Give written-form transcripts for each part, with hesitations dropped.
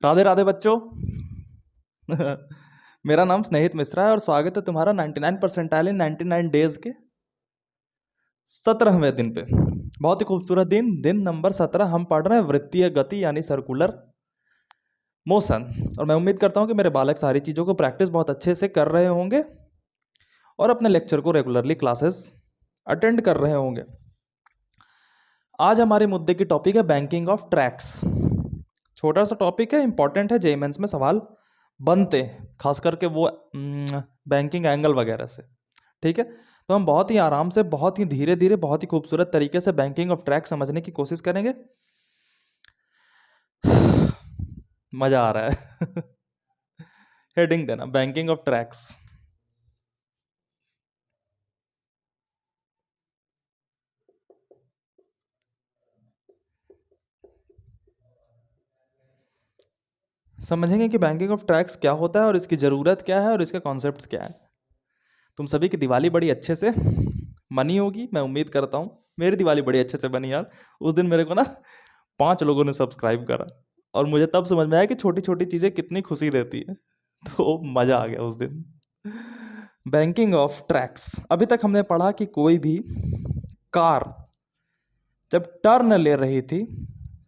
राधे राधे बच्चों। मेरा नाम स्नेहित मिश्रा है और स्वागत है तुम्हारा 99 परसेंटाइल इन 99 डेज के 17वें दिन पे। बहुत ही खूबसूरत दिन नंबर 17 हम पढ़ रहे हैं वृत्तीय गति यानी सर्कुलर मोशन। और मैं उम्मीद करता हूं कि मेरे बालक सारी चीज़ों को प्रैक्टिस बहुत अच्छे से कर रहे होंगे और अपने लेक्चर को रेगुलरली क्लासेस अटेंड कर रहे होंगे। आज हमारे मुद्दे की टॉपिक है बैंकिंग ऑफ ट्रैक्स। छोटा सा टॉपिक है, इंपॉर्टेंट है, जेईई मेंस में सवाल बनते हैं, खास करके वो बैंकिंग एंगल वगैरह से। ठीक है, तो हम बहुत ही आराम से, बहुत ही धीरे धीरे, बहुत ही खूबसूरत तरीके से बैंकिंग ऑफ ट्रैक्स समझने की कोशिश करेंगे। मजा आ रहा है। हेडिंग देना, बैंकिंग ऑफ ट्रैक्स। समझेंगे कि बैंकिंग ऑफ ट्रैक्स क्या होता है और इसकी ज़रूरत क्या है और इसके कॉन्सेप्ट्स क्या है। तुम सभी की दिवाली बड़ी अच्छे से मनी होगी, मैं उम्मीद करता हूँ। मेरी दिवाली बड़ी अच्छे से बनी यार। उस दिन मेरे को ना 5 लोगों ने सब्सक्राइब करा और मुझे तब समझ में आया कि छोटी छोटी चीज़ें कितनी खुशी देती है। तो मज़ा आ गया उस दिन। Banking of tracks. अभी तक हमने पढ़ा कि कोई भी कार जब टर्न ले रही थी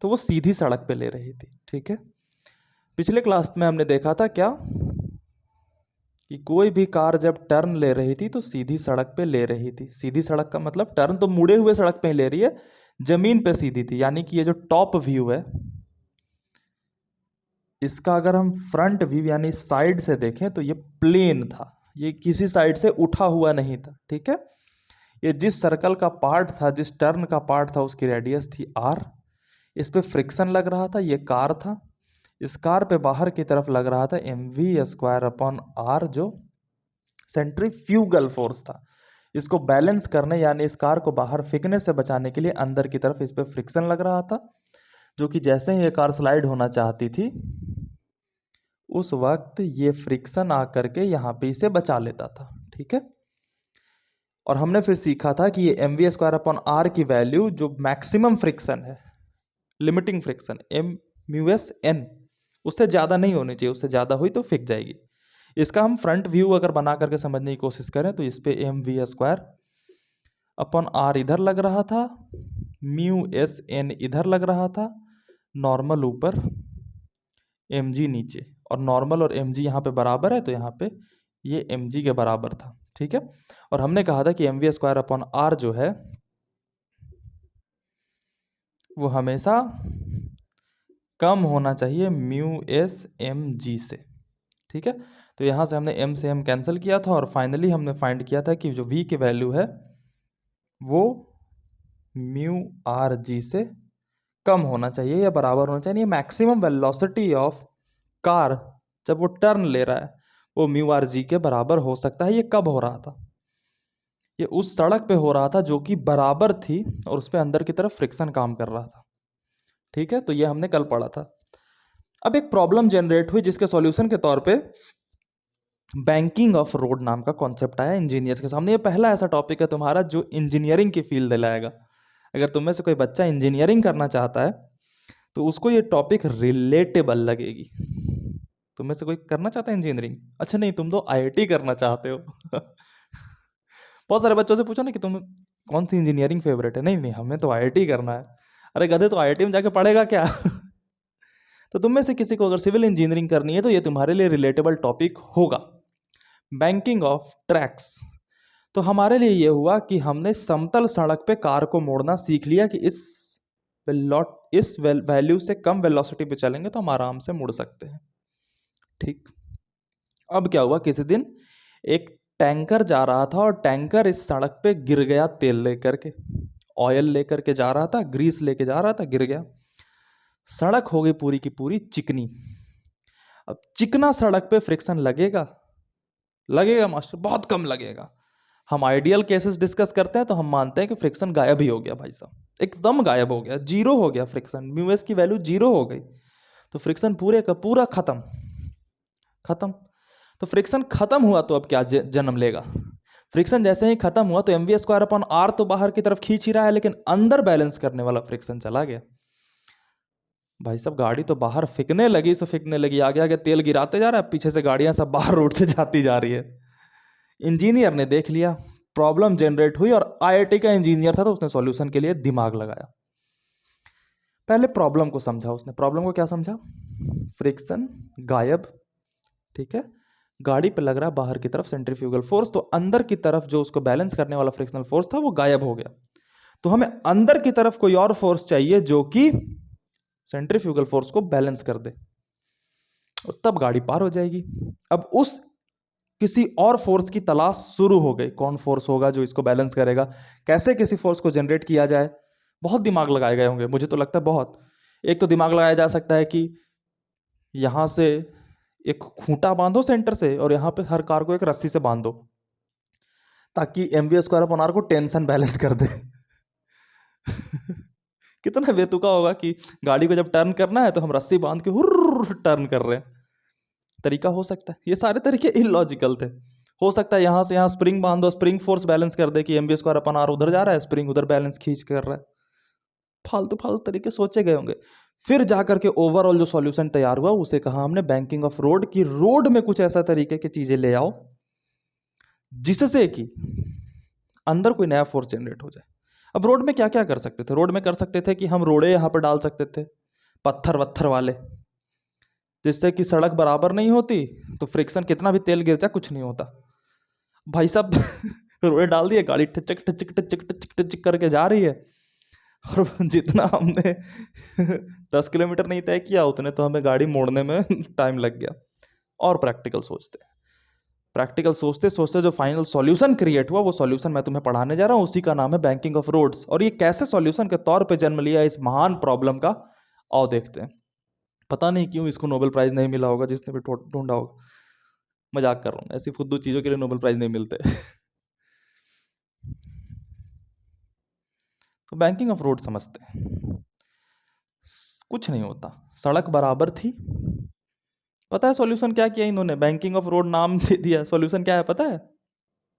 तो वो सीधी सड़क पे ले रही थी। ठीक है, पिछले क्लास में हमने देखा था क्या कि कोई भी कार जब टर्न ले रही थी तो सीधी सड़क पे ले रही थी। सीधी सड़क का मतलब टर्न तो मुड़े हुए सड़क पे ही ले रही है, जमीन पे सीधी थी। यानी कि ये जो टॉप व्यू है इसका अगर हम फ्रंट व्यू यानी साइड से देखें तो ये प्लेन था, ये किसी साइड से उठा हुआ नहीं था। ठीक है, ये जिस सर्कल का पार्ट था, जिस टर्न का पार्ट था, उसकी रेडियस थी आर। इस पे फ्रिक्शन लग रहा था, ये कार था। इस कार पे बाहर की तरफ लग रहा था mv²/r जो सेंट्रीफ्यूगल फोर्स था। इसको बैलेंस करने यानी इस कार को बाहर फेंकने से बचाने के लिए अंदर की तरफ इस पे फ्रिक्शन लग रहा था, जो कि जैसे ही ये कार स्लाइड होना चाहती थी उस वक्त ये फ्रिक्शन आकर के यहाँ पे इसे बचा लेता था। ठीक है, और हमने फिर सीखा था कि ये mv²/r की वैल्यू जो मैक्सिमम फ्रिक्शन है, लिमिटिंग फ्रिक्शन m/n, उससे ज़्यादा नहीं होनी चाहिए। उससे ज़्यादा हुई तो फिक जाएगी। इसका हम फ्रंट व्यू अगर बना करके समझने की कोशिश करें तो इस पे mv²/r इधर लग रहा था, μsn इधर लग रहा था, नॉर्मल ऊपर, mg नीचे, और नॉर्मल और mg यहाँ पे बराबर है तो यहाँ पे ये mg के बराबर था। ठीक है, और हमने कहा था कि mv²/r जो है वो हमेशा कम होना चाहिए μs/mg से। ठीक है, तो यहाँ से हमने m से m कैंसिल किया था और फाइनली हमने फाइंड किया था कि जो v की वैल्यू है वो μrg से कम होना चाहिए या बराबर होना चाहिए। मैक्सिमम वेलोसिटी ऑफ कार जब वो टर्न ले रहा है वो μrg के बराबर हो सकता है। ये कब हो रहा था? ये उस सड़क पे हो रहा था जो कि बराबर थी और उस पे अंदर की तरफ फ्रिक्शन काम कर रहा था। ठीक है, तो ये हमने कल पढ़ा था। अब एक प्रॉब्लम जनरेट हुई जिसके सॉल्यूशन के तौर पे बैंकिंग ऑफ रोड नाम का कॉन्सेप्ट आया इंजीनियर्स के सामने। ये पहला ऐसा टॉपिक है तुम्हारा जो इंजीनियरिंग की फील्ड दिलाएगा। अगर तुम में से कोई बच्चा इंजीनियरिंग करना चाहता है तो उसको ये टॉपिक रिलेटेबल लगेगी। तुम में से कोई करना चाहता है इंजीनियरिंग? अच्छा नहीं, तुम तो आईआईटी करना चाहते हो। बहुत सारे बच्चों से पूछो ना कि तुम कौन सी इंजीनियरिंग फेवरेट है। नहीं नहीं, हमें तो आईआईटी करना है। अरे गधे, तो आईआईटी में जाके पढ़ेगा क्या? तो तुम में से किसी को अगर सिविल इंजीनियरिंग करनी है तो ये तुम्हारे लिए रिलेटेबल टॉपिक होगा, बैंकिंग ऑफ ट्रैक्स। तो हमारे लिए ये हुआ कि हमने समतल सड़क पे कार को मोड़ना सीख लिया कि इस वैल्यू से कम वेलोसिटी पे चलेंगे तो हम आराम से मुड़ सकते हैं। ठीक, अब क्या हुआ, किसी दिन एक टैंकर जा रहा था और टैंकर इस सड़क पे गिर गया। तेल लेकर के, ऑयल लेकर के जा रहा था, ग्रीस लेके जा रहा था, गिर गया। सड़क हो गई पूरी की पूरी चिकनी। अब चिकना सड़क पे फ्रिक्शन लगेगा? लगेगा मास्टर, बहुत कम लगेगा। हम आइडियल केसेस डिस्कस करते हैं तो हम मानते हैं कि फ्रिक्शन गायब ही हो गया भाई साहब, एकदम गायब हो गया, जीरो हो गया फ्रिक्शन, म्यूएस की वैल्यू जीरो हो गई, तो फ्रिक्शन पूरे का पूरा खत्म। खत्म, तो फ्रिक्शन खत्म हुआ तो अब क्या जन्म लेगा? फ्रिक्शन जैसे ही खत्म हुआ तो mv²/r तो बाहर की तरफ खींच ही रहा है, लेकिन अंदर बैलेंस करने वाला फ्रिक्शन चला गया। भाई साहब गाड़ी तो बाहर फेंकने लगी सो फेंकने लगी, आगे आगे तेल गिराते जा रहा है, पीछे से गाड़ियां सब बाहर रोड से जाती जा रही है। इंजीनियर ने देख लिया, प्रॉब्लम जनरेट हुई, और आईआईटी का इंजीनियर था तो उसने सॉल्यूशन के लिए दिमाग लगाया। पहले प्रॉब्लम को समझा उसने। प्रॉब्लम को क्या समझा? फ्रिक्शन गायब, ठीक है, गाड़ी पे लग रहा है बाहर की तरफ सेंट्रीफ्यूगल फोर्स, तो अंदर की तरफ जो उसको बैलेंस करने वाला फ्रिक्शनल फोर्स था वो गायब हो गया। तो हमें अंदर की तरफ कोई और फोर्स चाहिए जो कि सेंट्रीफ्यूगल फोर्स को बैलेंस कर दे, और तब गाड़ी पार हो जाएगी। अब उस किसी और फोर्स की तलाश शुरू हो गई। कौन फोर्स होगा जो इसको बैलेंस करेगा? कैसे किसी फोर्स को जनरेट किया जाए? बहुत दिमाग लगाए गए होंगे, मुझे तो लगता है बहुत। एक तो दिमाग लगाया जा सकता है कि यहां से एक खूंटा बांधो सेंटर से, और यहां पे हर कार को एक रस्सी से बांध दो, ताकि mv²/r को टेंशन बैलेंस कर दे। कितना बेतुका होगा कि गाड़ी को जब टर्न करना है तो हम रस्सी बांध के हुर्र टर्न कर रहे हैं। तरीका हो सकता है, ये सारे तरीके इलॉजिकल थे। हो सकता है यहां से यहां स्प्रिंग बांध दो, स्प्रिंग फोर्स बैलेंस कर दे कि mv²/r उधर जा रहा है, स्प्रिंग उधर बैलेंस खींच कर रहा है। फालतू फालतू तरीके सोचे गए होंगे। फिर जाकर के ओवरऑल जो सॉल्यूशन तैयार हुआ उसे कहा हमने बैंकिंग ऑफ रोड, की रोड में कुछ ऐसा तरीके की चीजें ले आओ जिससे कि अंदर कोई नया फोर्स जनरेट हो जाए। अब रोड में क्या क्या कर सकते थे? रोड में कर सकते थे कि हम रोड़े यहां पर डाल सकते थे, पत्थर वत्थर वाले, जिससे कि सड़क बराबर नहीं होती तो फ्रिक्शन कितना भी तेल गिर जाए कुछ नहीं होता। भाई साहब रोड़े डाल दिए, गाड़ी ठचक ठचक ठचक ठचक ठचक करके जा रही है, और जितना हमने 10 किलोमीटर नहीं तय किया उतने तो हमें गाड़ी मोड़ने में टाइम लग गया। और प्रैक्टिकल सोचते सोचते जो फाइनल सॉल्यूशन क्रिएट हुआ, वो सॉल्यूशन मैं तुम्हें पढ़ाने जा रहा हूं, उसी का नाम है बैंकिंग ऑफ रोड्स। और ये कैसे सॉल्यूशन के तौर पे जन्म लिया इस महान प्रॉब्लम का, आओ देखते हैं। पता नहीं क्यों इसको नोबेल प्राइज नहीं मिला होगा, जिसने भी ढूंढा होगा। मजाक कर रहा हूँ, ऐसी फुद्दू चीजों के लिए नोबेल प्राइज नहीं मिलते। तो बैंकिंग ऑफ रोड समझते हैं। कुछ नहीं होता, सड़क बराबर थी। पता है सॉल्यूशन क्या किया इन्होंने? बैंकिंग ऑफ रोड नाम दे दिया, सॉल्यूशन क्या है पता है?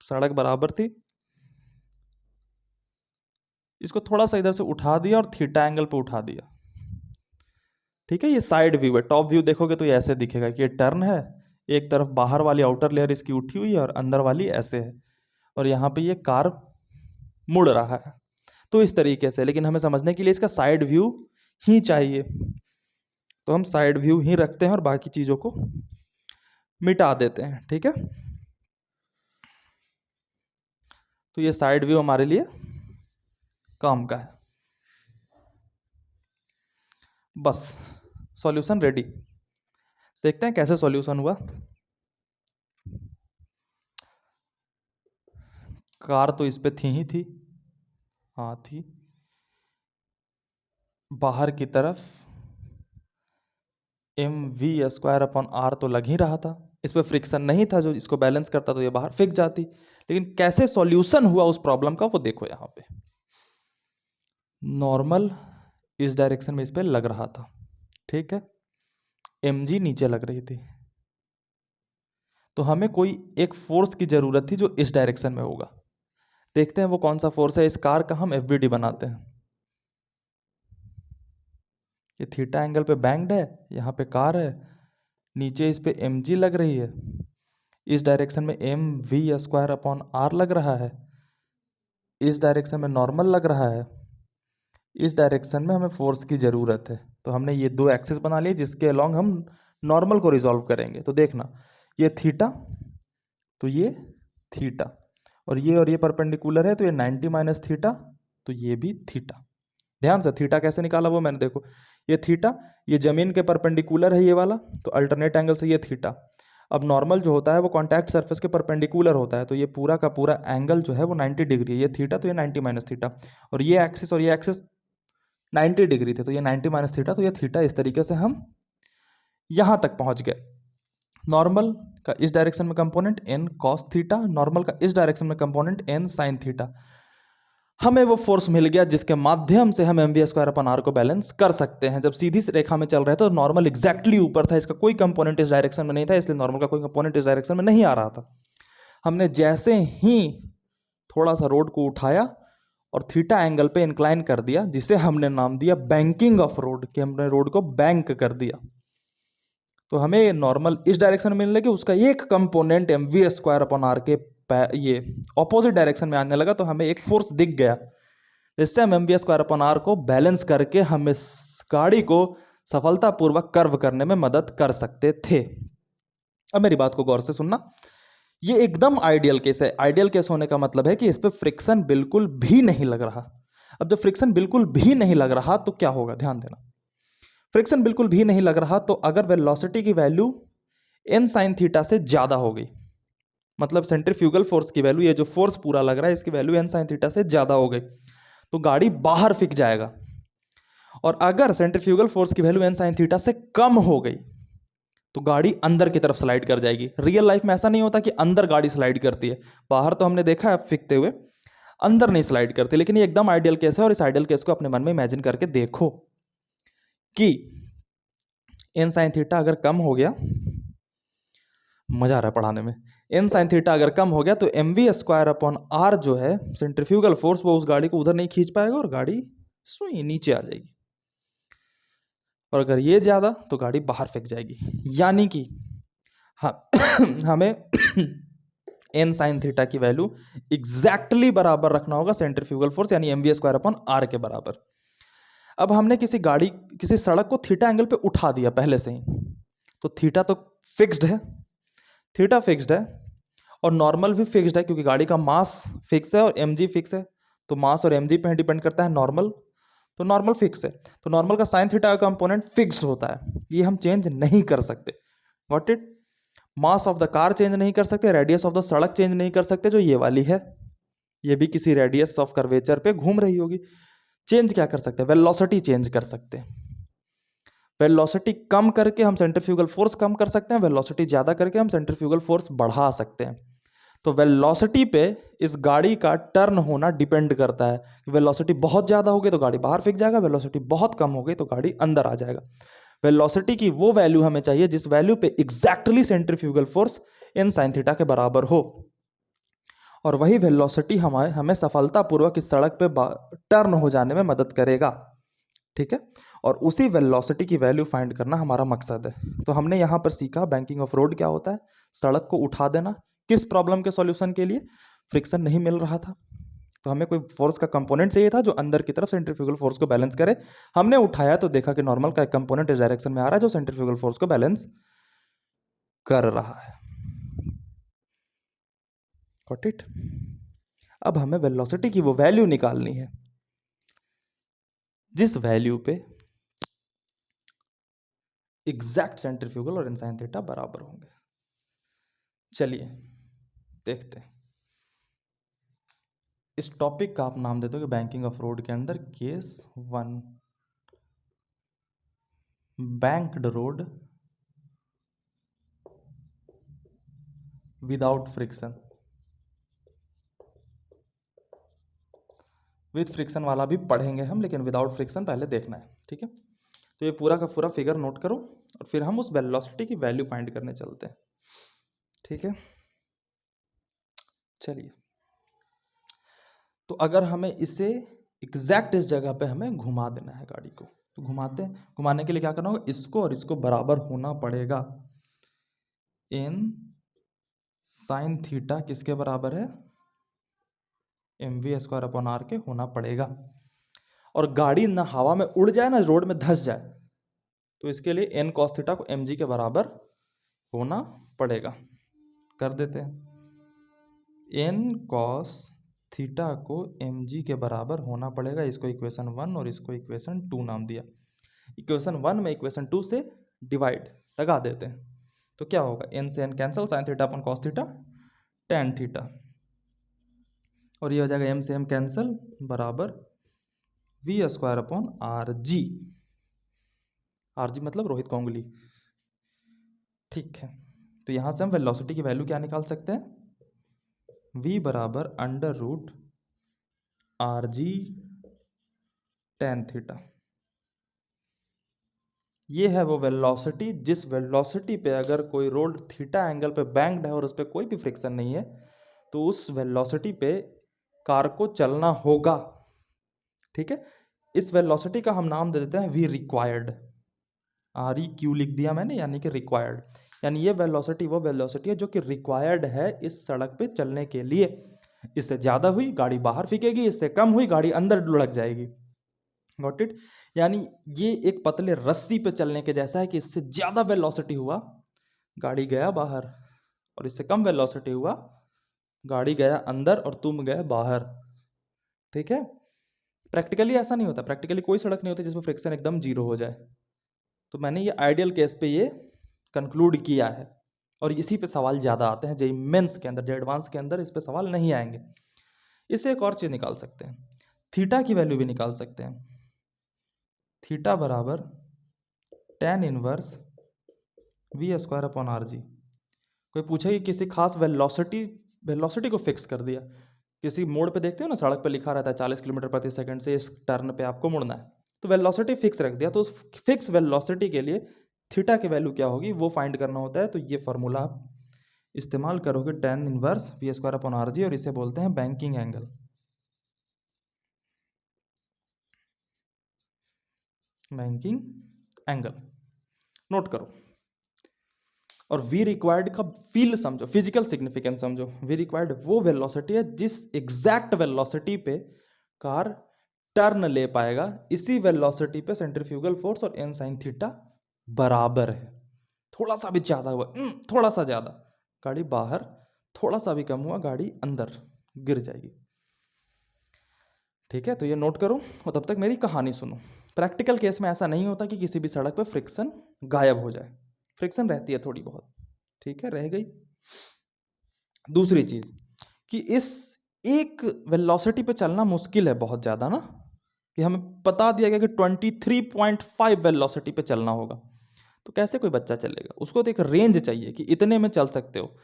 सड़क बराबर थी, इसको थोड़ा सा इधर से उठा दिया और थीटा एंगल पे उठा दिया। ठीक है, ये साइड व्यू है। टॉप व्यू देखोगे तो ये ऐसे दिखेगा कि ये टर्न है, एक तरफ बाहर वाली आउटर लेयर इसकी उठी हुई है और अंदर वाली ऐसे है, और यहाँ पे ये कार मुड़ रहा है। तो इस तरीके से, लेकिन हमें समझने के लिए इसका साइड व्यू ही चाहिए, तो हम साइड व्यू ही रखते हैं और बाकी चीजों को मिटा देते हैं। ठीक है, तो ये साइड व्यू हमारे लिए काम का है। बस सॉल्यूशन रेडी। देखते हैं कैसे सॉल्यूशन हुआ। कार तो इस पे थी ही थी, हाँ थी। बाहर की तरफ mv²/r तो लग ही रहा था, इस पे फ्रिक्शन नहीं था जो इसको बैलेंस करता, तो ये बाहर फेंक जाती। लेकिन कैसे सॉल्यूशन हुआ उस प्रॉब्लम का वो देखो। यहाँ पे नॉर्मल इस डायरेक्शन में इस पे लग रहा था, ठीक है, mg नीचे लग रही थी, तो हमें कोई एक फोर्स की जरूरत थी जो इस डायरेक्शन में होगा। देखते हैं वो कौन सा फोर्स है। इस कार का हम FBD बनाते हैं। ये थीटा एंगल पे बैंक्ड है, यहाँ पे कार है, नीचे इस पे mg लग रही है, इस डायरेक्शन में mv²/r लग रहा है, इस डायरेक्शन में नॉर्मल लग रहा है, इस डायरेक्शन में हमें फोर्स की ज़रूरत है। तो हमने ये दो एक्सिस बना लिए जिसके अलोंग हम नॉर्मल को रिजॉल्व करेंगे। तो देखना, ये थीटा, तो ये थीटा, और ये परपेंडिकुलर है, तो ये 90 माइनस थीटा, तो ये भी थीटा। ध्यान से, थीटा कैसे निकाला वो मैंने, देखो ये थीटा, ये जमीन के परपेंडिकुलर है ये वाला, तो अल्टरनेट एंगल से ये थीटा। अब नॉर्मल जो होता है वो कॉन्टैक्ट सरफेस के परपेंडिकुलर होता है, तो ये पूरा का पूरा एंगल जो है वो 90 डिग्री है। ये थीटा, तो ये 90 माइनस थीटा, और ये एक्सिस 90 डिग्री थे, तो ये 90 माइनस थीटा, तो ये थीटा। इस तरीके से हम यहां तक पहुंच गए। नॉर्मल का इस डायरेक्शन में component n cos theta, normal का इस डायरेक्शन में कंपोनेंट n sin थीटा। हमें वो फोर्स मिल गया जिसके माध्यम से हम mv²/r को बैलेंस कर सकते हैं। जब सीधी रेखा में चल रहे थे तो नॉर्मल एग्जैक्टली ऊपर था, इसका कोई कंपोनेंट इस डायरेक्शन में नहीं था, इसलिए नॉर्मल का कोई कंपोनेंट इस डायरेक्शन में नहीं आ रहा था। हमने जैसे ही थोड़ा सा रोड को उठाया और थीटा एंगल पे इंक्लाइन कर दिया, जिसे हमने नाम दिया बैंकिंग ऑफ रोड, कि हमने रोड को बैंक कर दिया। तो हमें नॉर्मल इस डायरेक्शन में मिलने लगे, उसका एक component M we square upon are के ये ऑपोजिट डायरेक्शन में आने लगा, तो हमें एक फोर्स दिख गया, जिससे हम M we square upon R को बैलेंस करके हम इस गाड़ी को सफलतापूर्वक कर्व करने में मदद कर सकते थे। अब मेरी बात को गौर से सुनना, ये एकदम आइडियल केस है। आइडियल केस होने का मतलब है कि इस पे फ्रिक्शन बिल्कुल भी नहीं लग रहा। अब जब फ्रिक्शन बिल्कुल भी नहीं लग रहा तो क्या होगा, ध्यान देना। फ्रिक्शन बिल्कुल भी नहीं लग रहा तो अगर वेलोसिटी की वैल्यू एन साइन थीटा से ज्यादा हो गई, मतलब सेंट्रीफ्यूगल फोर्स की वैल्यू, ये जो फोर्स पूरा लग रहा है इसकी वैल्यू एन साइन थीटा से ज्यादा हो गई, तो गाड़ी बाहर फिक जाएगा। और अगर सेंट्रीफ्यूगल फोर्स की वैल्यू एन साइन थीटा से कम हो गई तो गाड़ी अंदर की तरफ स्लाइड कर जाएगी। रियल लाइफ में ऐसा नहीं होता कि अंदर गाड़ी स्लाइड करती है, बाहर तो हमने देखा है फिकते हुए, अंदर नहीं स्लाइड करती। लेकिन ये एकदम आइडियल केस है, और इस आइडियल केस को अपने मन में इमेजिन करके देखो कि एन साइन थीटा अगर कम हो गया, मजा आ रहा है पढ़ाने में, एन साइन थीटा अगर कम हो गया तो M we square upon R जो है सेंट्रीफ्यूगल फोर्स, वो उस गाड़ी को उधर नहीं खींच पाएगा और गाड़ी सुई नीचे आ जाएगी। और अगर ये ज्यादा तो गाड़ी बाहर फेंक जाएगी। यानी कि हमें एन साइन थीटा की वैल्यू एग्जैक्टली बराबर रखना होगा सेंट्रीफ्यूगल फोर्स यानी M we square upon are के बराबर। अब हमने किसी सड़क को थीटा एंगल पे उठा दिया पहले से ही, तो थीटा तो फिक्स्ड है, थीटा फिक्स्ड है और नॉर्मल भी फिक्स्ड है, क्योंकि गाड़ी का मास फिक्स है और एम जी फिक्स है, तो मास और एम जी पे डिपेंड करता है नॉर्मल, तो नॉर्मल फिक्स है। तो नॉर्मल का साइन थीटा का कंपोनेंट फिक्स होता है, ये हम चेंज नहीं कर सकते। Got it? Mass of the car change नहीं कर सकते, रेडियस ऑफ द सड़क चेंज नहीं कर सकते, जो ये वाली है, ये भी किसी रेडियस ऑफ कर्वेचर पे घूम रही होगी। चेंज क्या कर सकते हैं? वेलोसिटी चेंज कर सकते हैं। वेलोसिटी कम करके हम सेंट्रीफ्यूगल फोर्स कम कर सकते हैं, वेलोसिटी ज्यादा करके हम सेंट्रीफ्यूगल फोर्स बढ़ा सकते हैं। तो वेलोसिटी पे इस गाड़ी का टर्न होना डिपेंड करता है। वेलोसिटी बहुत ज्यादा हो गई तो गाड़ी बाहर फेंक जाएगा, वेलोसिटी बहुत कम हो गई तो गाड़ी अंदर आ जाएगा। वेलोसिटी की वो वैल्यू हमें चाहिए जिस वैल्यू पे exactly centrifugal force in sine theta के बराबर हो, और वही वेलोसिटी हमें सफलतापूर्वक इस सड़क पे टर्न हो जाने में मदद करेगा। ठीक है, और उसी वेलोसिटी की वैल्यू फाइंड करना हमारा मकसद है। तो हमने यहां पर सीखा बैंकिंग ऑफ रोड क्या होता है, सड़क को उठा देना। किस प्रॉब्लम के सॉल्यूशन के लिए? फ्रिक्शन नहीं मिल रहा था, तो हमें कोई फोर्स का कंपोनेंट चाहिए था जो अंदर की तरफ सेंट्रीफ्यूगल फोर्स को बैलेंस करे। हमने उठाया तो देखा कि नॉर्मल का एक कंपोनेंट इस डायरेक्शन में आ रहा है जो सेंट्रीफ्यूगल फोर्स को बैलेंस कर रहा है। Got it? अब हमें वेलोसिटी की वो वैल्यू निकालनी है जिस वैल्यू पे एग्जैक्ट सेंट्रीफ्यूगल और इनसाइन थीटा बराबर होंगे। चलिए देखते हैं। इस टॉपिक का आप नाम देते हो कि बैंकिंग ऑफ रोड के अंदर case 1, banked road without friction. With friction वाला भी पढ़ेंगे हम, लेकिन विदाउट फ्रिक्शन पहले देखना है। ठीक है, तो ये पूरा का पूरा फिगर नोट करो और फिर हम उस वेलोसिटी की वैल्यू फाइंड करने चलते हैं। ठीक है, चलिए। तो अगर हमें इसे एग्जैक्ट इस जगह पे हमें घुमा देना है गाड़ी को, तो घुमाते हैं। घुमाने के लिए क्या करना होगा? इसको और इसको बराबर होना पड़ेगा। इन साइन थीटा किसके बराबर है? M we square upon are के होना पड़ेगा। और गाड़ी ना हवा में उड़ जाए ना रोड में धंस जाए, तो इसके लिए एन कॉस थीटा को एम जी के बराबर होना पड़ेगा। कर देते हैं। एन कॉस थीटा को एम जी के बराबर होना पड़ेगा। इसको इक्वेशन 1 और इसको इक्वेशन 2 नाम दिया। इक्वेशन 1 में इक्वेशन 2 से डिवाइड लगा देते हैं, तो क्या होगा? एन से N cancel, sine theta upon cos theta tan theta, और ये हो जाएगा एम से एम कैंसिल बराबर we square upon are G. R G मतलब रोहित का उंगली। ठीक है, तो यहां से हम वेलोसिटी की वैल्यू क्या निकाल सकते हैं? v बराबर under root R G tan theta. ये है वो वेलोसिटी जिस वेलोसिटी पे अगर कोई रोड थीटा एंगल पे बैंक्ड है और उस पर कोई भी फ्रिक्शन नहीं है, तो उस वेलोसिटी पे कार को चलना होगा। ठीक है, इस वेलोसिटी का हम नाम दे देते हैं वी रिक्वायर्ड। REQ लिख दिया मैंने, यानी कि रिक्वायर्ड, यानी ये वेलोसिटी वो वेलोसिटी है जो कि रिक्वायर्ड है इस सड़क पे चलने के लिए। इससे ज़्यादा हुई गाड़ी बाहर फेंकेगी, इससे कम हुई गाड़ी अंदर लुढ़क जाएगी। Got it? यानी ये एक पतले रस्सी पे चलने के जैसा है कि इससे ज़्यादा वेलोसिटी हुआ गाड़ी गया बाहर, और इससे कम वेलोसिटी हुआ गाड़ी गया अंदर और तुम गए बाहर। ठीक है, प्रैक्टिकली ऐसा नहीं होता, प्रैक्टिकली कोई सड़क नहीं होती जिसमें फ्रिक्शन एकदम जीरो हो जाए। तो मैंने ये आइडियल केस पे ये कंक्लूड किया है, और इसी पे सवाल ज़्यादा आते हैं जेईई मेंस के अंदर। जेईई एडवांस के अंदर इस पे सवाल नहीं आएंगे। इससे एक और चीज़ निकाल सकते हैं, थीटा की वैल्यू भी निकाल सकते हैं। थीटा बराबर tan inverse V² upon RG। कोई पूछे कि किसी खास वेलोसिटी को फिक्स कर दिया, किसी मोड़ पे देखते हो ना सड़क पे लिखा रहता है 40 किलोमीटर प्रति सेकंड से इस टर्न पे आपको मुड़ना है, तो वेलोसिटी फिक्स रख दिया, तो उस फिक्स वेलोसिटी के लिए थीटा की वैल्यू क्या होगी वो फाइंड करना होता है। तो ये फॉर्मूला आप इस्तेमाल करोगे, tan inverse V² upon RG, और इसे बोलते हैं banking angle. Banking angle note करो। और वी रिक्वायर्ड का फील समझो, फिजिकल सिग्निफिकेंस समझो। वी रिक्वायर्ड वो वेलोसिटी है जिस एग्जैक्ट वेलोसिटी पे कार टर्न ले पाएगा, इसी वेलोसिटी पे सेंट्रीफ्यूगल फोर्स और n sin थीटा बराबर है। थोड़ा सा भी ज्यादा हुआ, थोड़ा सा ज्यादा गाड़ी बाहर, थोड़ा सा भी कम हुआ गाड़ी अंदर गिर जाएगी। ठीक है, तो ये नोट करो और तब तक मेरी कहानी सुनो। प्रैक्टिकल केस में ऐसा नहीं होता कि किसी भी सड़क पे फ्रिक्शन गायब हो जाए, फ्रिक्शन रहती है थोड़ी बहुत। ठीक है, रह गई। दूसरी चीज कि इस एक वेलोसिटी पे चलना मुश्किल है बहुत ज्यादा ना, कि हमें बता दिया गया कि 23.5 वेलोसिटी पे चलना होगा, तो कैसे कोई बच्चा चलेगा? उसको तो एक रेंज चाहिए कि इतने में चल सकते हो।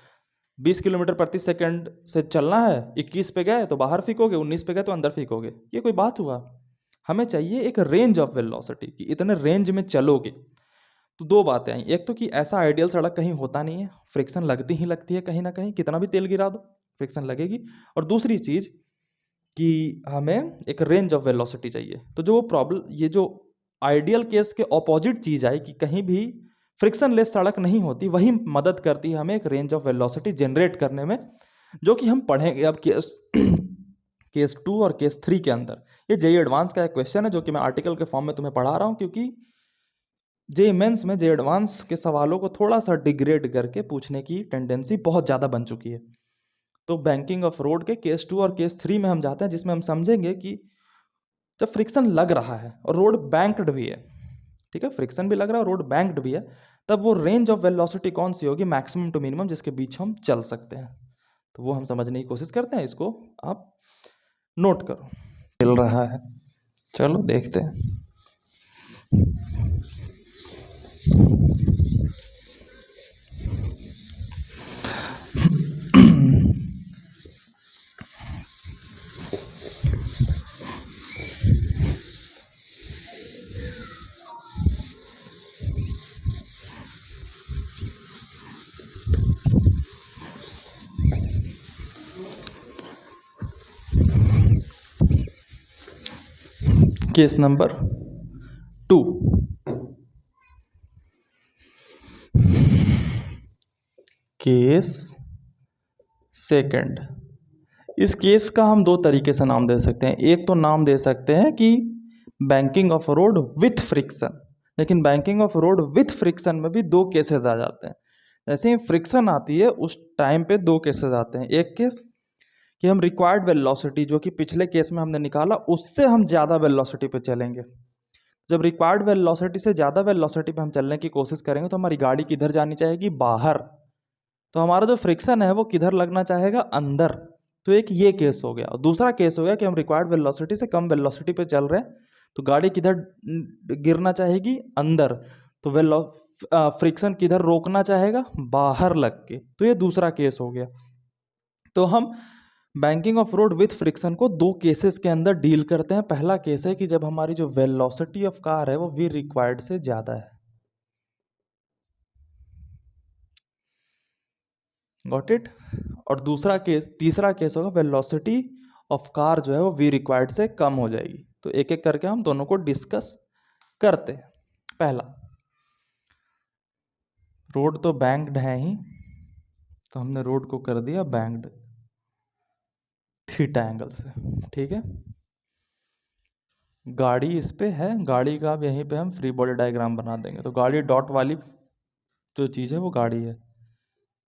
20 किलोमीटर प्रति सेकंड से चलना है, 21 पे गए तो बाहर फेंकोगे, 19 पे गए तो अंदर फेंकोगे, ये कोई बात हुआ? हमें चाहिए एक रेंज ऑफ वेलोसिटी कि इतने रेंज में चलोगे। तो दो बातें आई, एक तो कि ऐसा आइडियल सड़क कहीं होता नहीं है, फ्रिक्शन लगती ही लगती है कहीं ना कहीं, कितना भी तेल गिरा दो फ्रिक्शन लगेगी। और दूसरी चीज कि हमें एक रेंज ऑफ वेलोसिटी चाहिए। तो जो प्रॉब्लम, ये जो आइडियल केस के ऑपोजिट चीज आई कि कहीं भी फ्रिक्शन लेस सड़क नहीं होती, वही मदद करती है हमें एक रेंज ऑफ वेलोसिटी जनरेट करने में, जो कि हम पढ़ेंगे अब केस 2 और केस 3 के अंदर। ये जेईई एडवांस का एक क्वेश्चन है जो कि मैं आर्टिकल के फॉर्म में तुम्हें पढ़ा रहा हूं, क्योंकि जेईई मेंस में जेईई एडवांस के सवालों को थोड़ा सा डिग्रेड करके पूछने की टेंडेंसी बहुत ज़्यादा बन चुकी है। तो बैंकिंग ऑफ रोड के केस 2 और केस 3 में हम जाते हैं, जिसमें हम समझेंगे कि जब फ्रिक्शन लग रहा है और रोड बैंक्ड भी है, ठीक है, फ्रिक्शन भी लग रहा है और रोड बैंक्ड भी है, तब वो रेंज ऑफ वेलोसिटी कौन सी होगी, मैक्सिमम टू मिनिमम, जिसके बीच हम चल सकते हैं। तो वो हम समझने की कोशिश करते हैं, इसको आप नोट करो। मिल रहा है, चलो देखते हैं। Case number 2, case second. इस केस का हम दो तरीके से नाम दे सकते हैं। एक तो नाम दे सकते हैं कि banking of road with friction, लेकिन banking of road with friction में भी दो केसेस आ जाते हैं। जैसे ही फ्रिक्शन आती है उस टाइम पे दो केसेस आते हैं। एक केस कि हम रिक्वायर्ड वेलोसिटी, जो कि पिछले केस में हमने निकाला, उससे हम ज़्यादा वेलोसिटी पे चलेंगे। जब रिक्वायर्ड वेलोसिटी से ज़्यादा वेलोसिटी पे हम चलने की कोशिश करेंगे तो हमारी गाड़ी किधर जानी चाहेगी, बाहर। तो हमारा जो फ्रिक्शन है वो किधर लगना चाहेगा, अंदर। तो एक ये केस हो गया। और दूसरा केस हो गया कि हम रिक्वायर्ड वेलोसिटी से कम वेलोसिटी पे चल रहे हैं, तो गाड़ी किधर गिरना चाहेगी, अंदर। तो फ्रिक्शन किधर रोकना चाहेगा, बाहर लग के। तो ये दूसरा केस हो गया। तो हम banking of road with friction को दो केसेस के अंदर डील करते हैं। पहला केस है कि जब हमारी जो वेलोसिटी ऑफ कार है वो वी रिक्वायर्ड से ज्यादा है। Got it? और तीसरा केस होगा वेलोसिटी ऑफ कार जो है वो वी रिक्वायर्ड से कम हो जाएगी। तो एक एक करके हम दोनों को डिस्कस करते हैं। पहला, रोड तो बैंक्ड है ही, तो हमने रोड को कर दिया बैंक्ड थीटा एंगल से। ठीक है, गाड़ी इस पे है, गाड़ी का अब यहीं पे हम फ्री बॉडी डायग्राम बना देंगे। तो गाड़ी डॉट वाली जो चीज़ है वो गाड़ी है,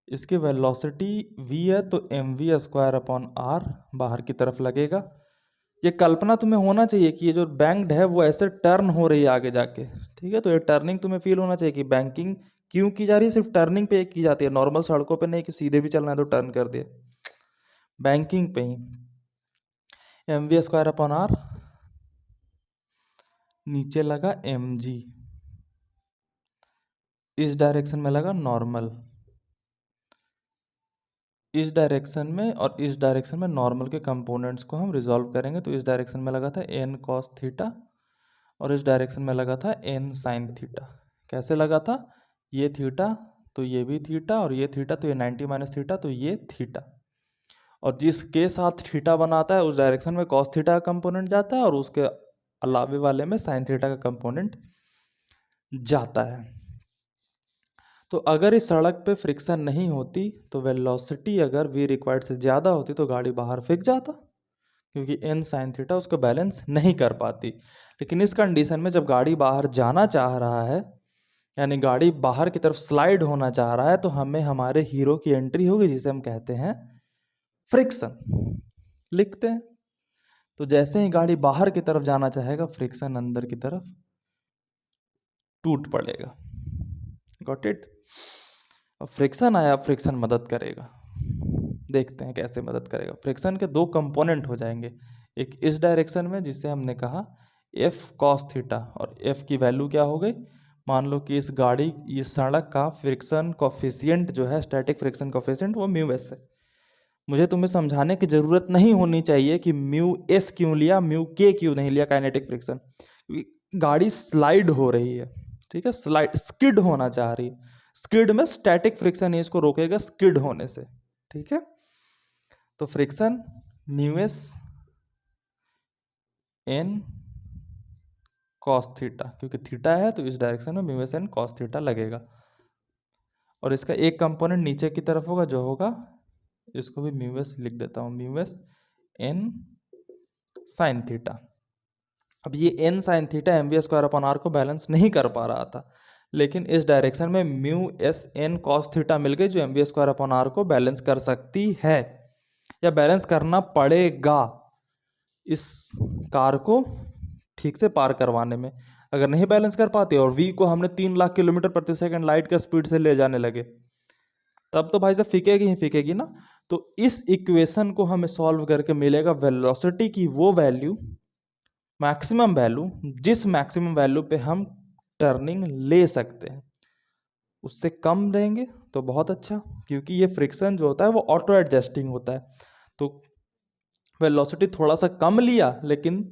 इसकी वेलोसिटी v है, तो mv²/r बाहर की तरफ लगेगा। ये कल्पना तुम्हें होना चाहिए कि ये जो बैंक्ड है वो ऐसे टर्न हो रही है आगे जाके। ठीक है, तो ये टर्निंग तुम्हें फील होना चाहिए कि बैंकिंग क्यों की जा रही है, सिर्फ टर्निंग पे की जाती है, नॉर्मल सड़कों पे नहीं कि सीधे भी चलना है तो टर्न कर दिया, बैंकिंग पे ही। mv²/r नीचे लगा mg, इस डायरेक्शन में लगा नॉर्मल, इस डायरेक्शन में और इस डायरेक्शन में नॉर्मल के कंपोनेंट्स को हम रिजॉल्व करेंगे। तो इस डायरेक्शन में लगा था n cos थीटा और इस डायरेक्शन में लगा था n sin थीटा। कैसे लगा था, ये थीटा तो ये भी थीटा, और ये थीटा तो ये 90 माइनस थीटा तो ये थीटा, और जिसके साथ थीटा बनाता है उस डायरेक्शन में cos थीटा का कंपोनेंट जाता है और उसके अलावे वाले में sin थीटा का कंपोनेंट जाता है। तो अगर इस सड़क पे फ्रिक्शन नहीं होती तो वेलोसिटी अगर v रिक्वायर्ड से ज़्यादा होती तो गाड़ी बाहर फेंक जाता, क्योंकि n sin थीटा उसको बैलेंस नहीं कर पाती। लेकिन इस कंडीशन में जब गाड़ी बाहर जाना चाह रहा है, यानी गाड़ी बाहर की तरफ स्लाइड होना चाह रहा है, तो हमें हमारे हीरो की एंट्री होगी जिसे हम कहते हैं फ्रिक्शन। लिखते हैं, तो जैसे ही गाड़ी बाहर की तरफ जाना चाहेगा फ्रिक्शन अंदर की तरफ टूट पड़ेगा। Got it. अब फ्रिक्शन आया, फ्रिक्शन मदद करेगा, देखते हैं कैसे मदद करेगा। फ्रिक्शन के दो कंपोनेंट हो जाएंगे, एक इस डायरेक्शन में जिसे हमने कहा f cos थीटा, और f की वैल्यू क्या हो गई, मान लो कि इस सड़क का फ्रिक्शन कोफिशिएंट जो है, स्टैटिक फ्रिक्शन कोफिशिएंट, वो म्यू एस है। मुझे तुम्हें समझाने की जरूरत नहीं होनी चाहिए कि म्यू एस क्यों लिया, म्यू के क्यों नहीं लिया काइनेटिक फ्रिक्शन, क्योंकि गाड़ी स्लाइड हो रही है। ठीक है, स्लाइड स्किड होना चाह रही है, स्किड में स्टैटिक फ्रिक्शन इसको रोकेगा स्किड होने से। ठीक है, तो friction mu S N cos theta, क्योंकि थीटा है तो इस डायरेक्शन में mu S N cos theta लगेगा, और इसका एक कंपोनेंट नीचे की तरफ होगा जो होगा, इसको भी म्यू एस लिख देता हूँ, mu S N sine theta. अब ये एन साइन थीटा mv²/r को बैलेंस नहीं कर पा रहा था, लेकिन इस डायरेक्शन में mu S N cos theta मिल गई जो mv²/r को बैलेंस कर सकती है, या बैलेंस करना पड़ेगा इस कार को ठीक से पार करवाने में। अगर नहीं बैलेंस कर पाते और v को हमने 3 लाख किलोमीटर प्रति सेकंड लाइट के स्पीड से ले जाने लगे, तब तो भाई साहब फीकेगी ही फीकेगी ना। तो इस इक्वेशन को हमें सॉल्व करके मिलेगा वेलोसिटी की वो वैल्यू, मैक्सिमम वैल्यू, जिस मैक्सिमम वैल्यू पे हम टर्निंग ले सकते हैं, उससे कम रहेंगे तो बहुत अच्छा, क्योंकि ये फ्रिक्शन जो होता है वो ऑटो एडजस्टिंग होता है। तो वेलोसिटी थोड़ा सा कम लिया लेकिन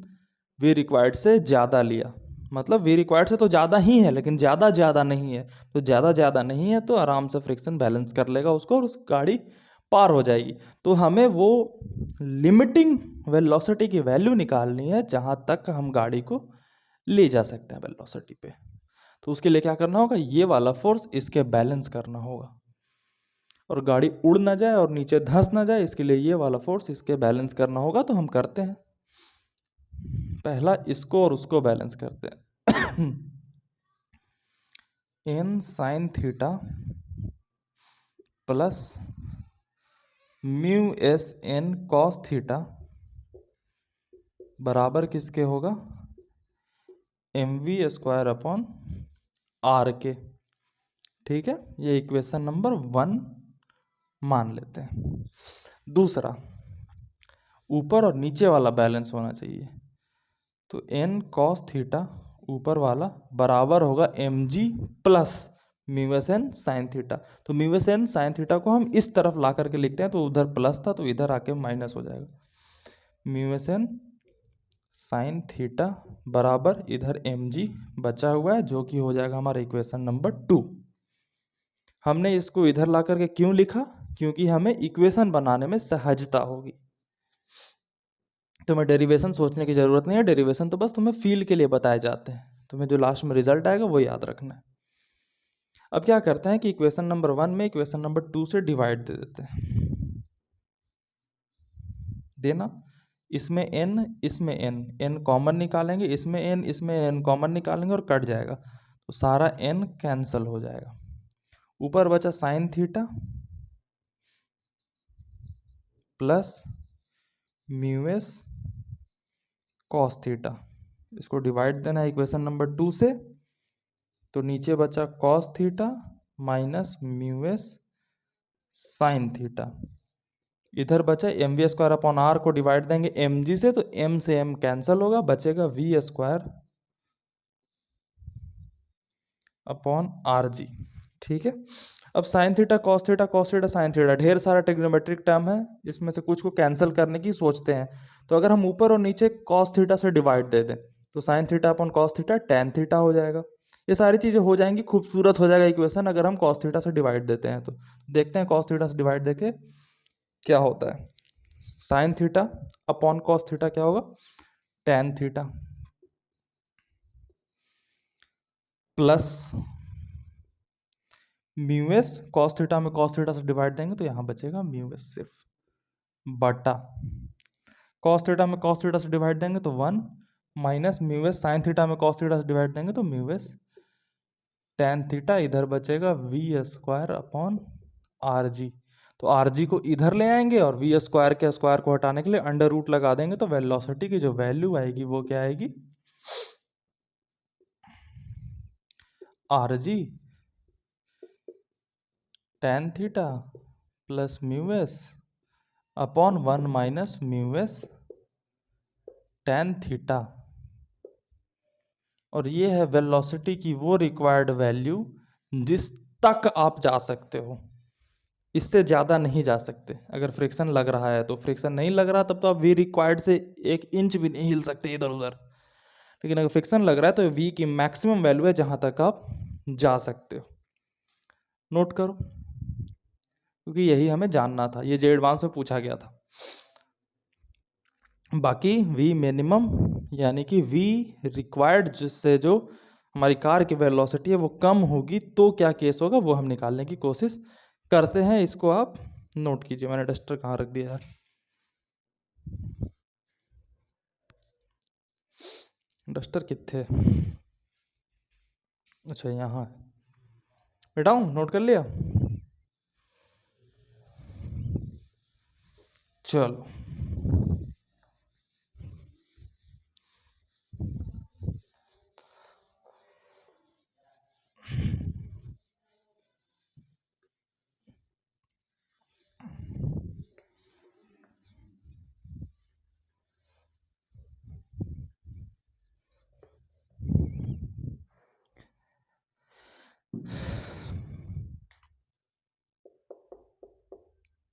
वी रिक्वायर्ड से ज़्यादा लिया, मतलब वी रिक्वायर्ड से तो ज़्यादा ही है लेकिन ज़्यादा नहीं है, तो ज़्यादा नहीं है तो आराम से फ्रिक्शन बैलेंस कर लेगा उसको और उस गाड़ी पार हो जाएगी। तो हमें वो लिमिटिंग वेलोसिटी की वैल्यू निकालनी है जहाँ तक हम गाड़ी को ले जा सकते हैं वेलोसिटी पे। तो उसके लिए क्या करना होगा, ये वाला फोर्स इसके बैलेंस करना होगा, और गाड़ी उड़ ना जाए और नीचे धंस ना जाए, इसके लिए ये वाला फोर्स इसके बैलेंस करना होगा। तो हम करते हैं, पहला इसको और उसको बैलेंस करते हैं। N sine theta plus mu S N cos theta बराबर किसके होगा, mv²/r के। ठीक है, ये इक्वेशन नंबर 1 मान लेते हैं। दूसरा, ऊपर और नीचे वाला बैलेंस होना चाहिए, तो n cos थीटा ऊपर वाला बराबर होगा mg plus mu S N sine theta. तो mu S N sine theta को हम इस तरफ ला करके लिखते हैं, तो उधर प्लस था तो इधर आके माइनस हो जाएगा, mu S N sine theta बराबर इधर mg बचा हुआ है जो कि हो जाएगा हमारा इक्वेशन नंबर 2। हमने इसको इधर ला करके क्यों लिखा, क्योंकि हमें इक्वेशन बनाने में सहजता होगी। तुम्हें डेरिवेशन सोचने की ज़रूरत नहीं है, डेरिवेशन तो बस तुम्हें फील के लिए बताए जाते हैं, तुम्हें जो लास्ट में रिजल्ट आएगा वो याद रखना है। अब क्या करते हैं कि इक्वेशन नंबर 1 में इक्वेशन नंबर 2 से डिवाइड दे देते हैं, देना, इसमें n इसमें n कॉमन निकालेंगे, इसमें n कॉमन निकालेंगे और कट जाएगा, तो सारा n कैंसल हो जाएगा। ऊपर बचा sine theta plus mu S cos theta, इसको डिवाइड देना है इक्वेशन नंबर 2 से, तो नीचे बचा cos theta minus mu S sine theta, इधर बचा M we square upon R को डिवाइड देंगे एम जी से, तो एम से एम कैंसल होगा, बचेगा V square upon are G. ठीक है, अब sine theta cos theta sine theta, ढेर सारा ट्रिग्नोमेट्रिक टर्म है, इसमें से कुछ को कैंसिल करने की सोचते हैं, तो अगर हम ऊपर और नीचे कॉस थीटा से डिवाइड दे दें तो sign theta upon cos theta tan theta हो जाएगा। ये सारी चीज़ें हो जाएंगी, खूबसूरत हो जाएगा इक्वेशन अगर हम कॉस थीटा से डिवाइड देते हैं। तो देखते हैं कॉस थीटा से डिवाइड देके क्या होता है। Sine theta upon cos theta क्या होगा, tan theta plus mu S, cos theta में कॉस थीटा से डिवाइड देंगे तो यहाँ बचेगा म्यू एस सिर्फ, बटा कॉस थीटा में कॉस थीटा से डिवाइड देंगे तो 1 minus mu S sine theta में कॉस थीटा से डिवाइड देंगे तो म्यू एस टेन थीटा, इधर बचेगा V square upon are G. तो आर जी को इधर ले आएंगे और वी स्क्वायर के स्क्वायर को हटाने के लिए अंडर रूट लगा देंगे, तो वेलोसिटी की जो वैल्यू आएगी वो क्या आएगी, are G tan theta plus mu S upon 1 minus mu S tan theta, और ये है वेलोसिटी की वो रिक्वायर्ड वैल्यू जिस तक आप जा सकते हो, इससे ज़्यादा नहीं जा सकते। अगर फ्रिक्शन लग रहा है तो, फ्रिक्शन नहीं लग रहा तब तो आप वी रिक्वायर्ड से 1 इंच भी नहीं हिल सकते इधर उधर, लेकिन अगर फ्रिक्शन लग रहा है तो वी की मैक्सिमम वैल्यू है जहाँ तक आप जा सकते हो। नोट करो, क्योंकि यही हमें जानना था, ये जे एडवांस में पूछा गया था। बाकी वी मिनिमम यानी कि वी रिक्वायर्ड जिससे जो हमारी कार की वेलोसिटी है वो कम होगी तो क्या केस होगा वो हम निकालने की कोशिश करते हैं। इसको आप नोट कीजिए। मैंने डस्टर कहाँ रख दिया यार, डस्टर कितने, अच्छा यहाँ बेटाऊँ, नोट कर लिया, चलो।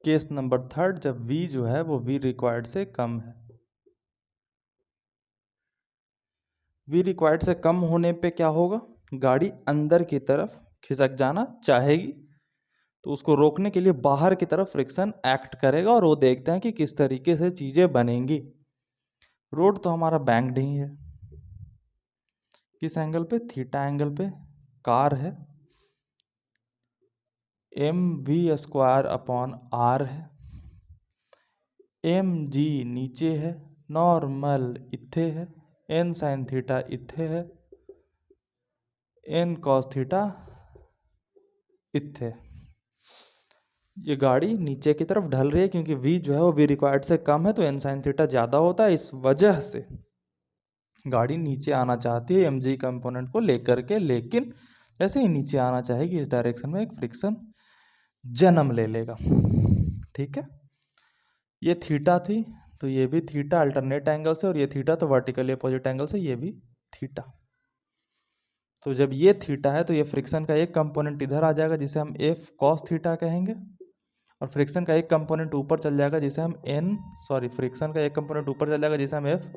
केस नंबर 3, जब v जो है वो v रिक्वायर्ड से कम है। v रिक्वायर्ड से कम होने पे क्या होगा, गाड़ी अंदर की तरफ खिसक जाना चाहेगी, तो उसको रोकने के लिए बाहर की तरफ फ्रिक्शन एक्ट करेगा और वो देखते हैं कि किस तरीके से चीज़ें बनेंगी। रोड तो हमारा बैंक्ड ही है, किस एंगल पे, थीटा एंगल पे। कार है, M we square upon R है, एम जी नीचे है, नॉर्मल इत्थे है, एन साइन थीटा इत्थे है, एन कॉस थीटा इत्थे। ये गाड़ी नीचे की तरफ ढल रही है क्योंकि v जो है वो v रिक्वायर्ड से कम है, तो एन साइन थीटा ज़्यादा होता है, इस वजह से गाड़ी नीचे आना चाहती है एम जी कंपोनेंट को लेकर के, लेकिन जैसे ही नीचे आना चाहेगी इस डायरेक्शन में एक फ्रिक्शन जन्म ले लेगा। ठीक है, ये थीटा थी तो ये भी थीटा अल्टरनेट एंगल से, और ये थीटा तो वर्टिकली अपोजिट एंगल से, ये भी थीटा। तो जब ये थीटा है तो ये फ्रिक्शन का एक कंपोनेंट इधर आ जाएगा जिसे हम एफ कॉस थीटा कहेंगे, और फ्रिक्शन का एक कंपोनेंट ऊपर चल जाएगा जिसे हम फ्रिक्शन का एक कंपोनेंट ऊपर चल जाएगा जिसे हम एफ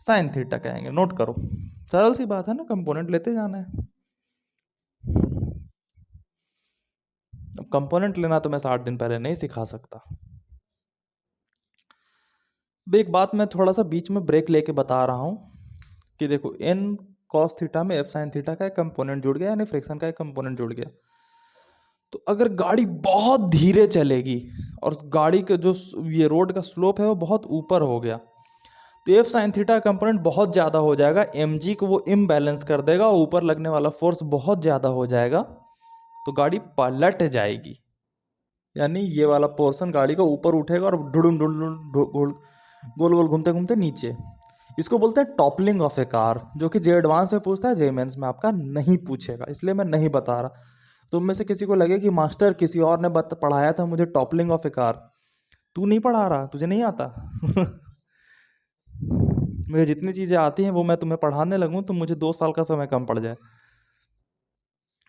साइन थीटा कहेंगे। नोट करो, सरल सी बात है ना, कंपोनेंट लेते जाना है। अब कंपोनेंट लेना तो मैं 60 दिन पहले नहीं सिखा सकता। एक बात मैं थोड़ा सा बीच में ब्रेक लेके बता रहा हूँ कि देखो एन कॉस थीटा में एफ साइन थीटा का एक कंपोनेंट जुड़ गया, यानी फ्रिक्शन का एक कंपोनेंट जुड़ गया। तो अगर गाड़ी बहुत धीरे चलेगी और गाड़ी का जो ये रोड का स्लोप है वो बहुत ऊपर हो गया, तो एफ साइन थीटा का कंपोनेंट बहुत ज़्यादा हो जाएगा, एम जी को वो इम्बैलेंस कर देगा और ऊपर लगने वाला फोर्स बहुत ज़्यादा हो जाएगा, तो गाड़ी पलट जाएगी। यानी ये वाला पोर्शन गाड़ी का ऊपर उठेगा और ढुडुम ढुडुम गोल गोल घूमते घूमते नीचे। इसको बोलते हैं टॉपलिंग ऑफ ए कार, जो कि जे एडवांस में पूछता है, जे मेंस में आपका नहीं पूछेगा, इसलिए मैं नहीं बता रहा। तुम में से किसी को लगे कि मास्टर किसी और ने पढ़ाया था मुझे टॉपलिंग ऑफ ए कार, तू नहीं पढ़ा रहा, तुझे नहीं आता। मुझे जितनी चीज़ें आती हैं वो मैं तुम्हें पढ़ाने लगूं तो मुझे 2 साल का समय कम पड़ जाए,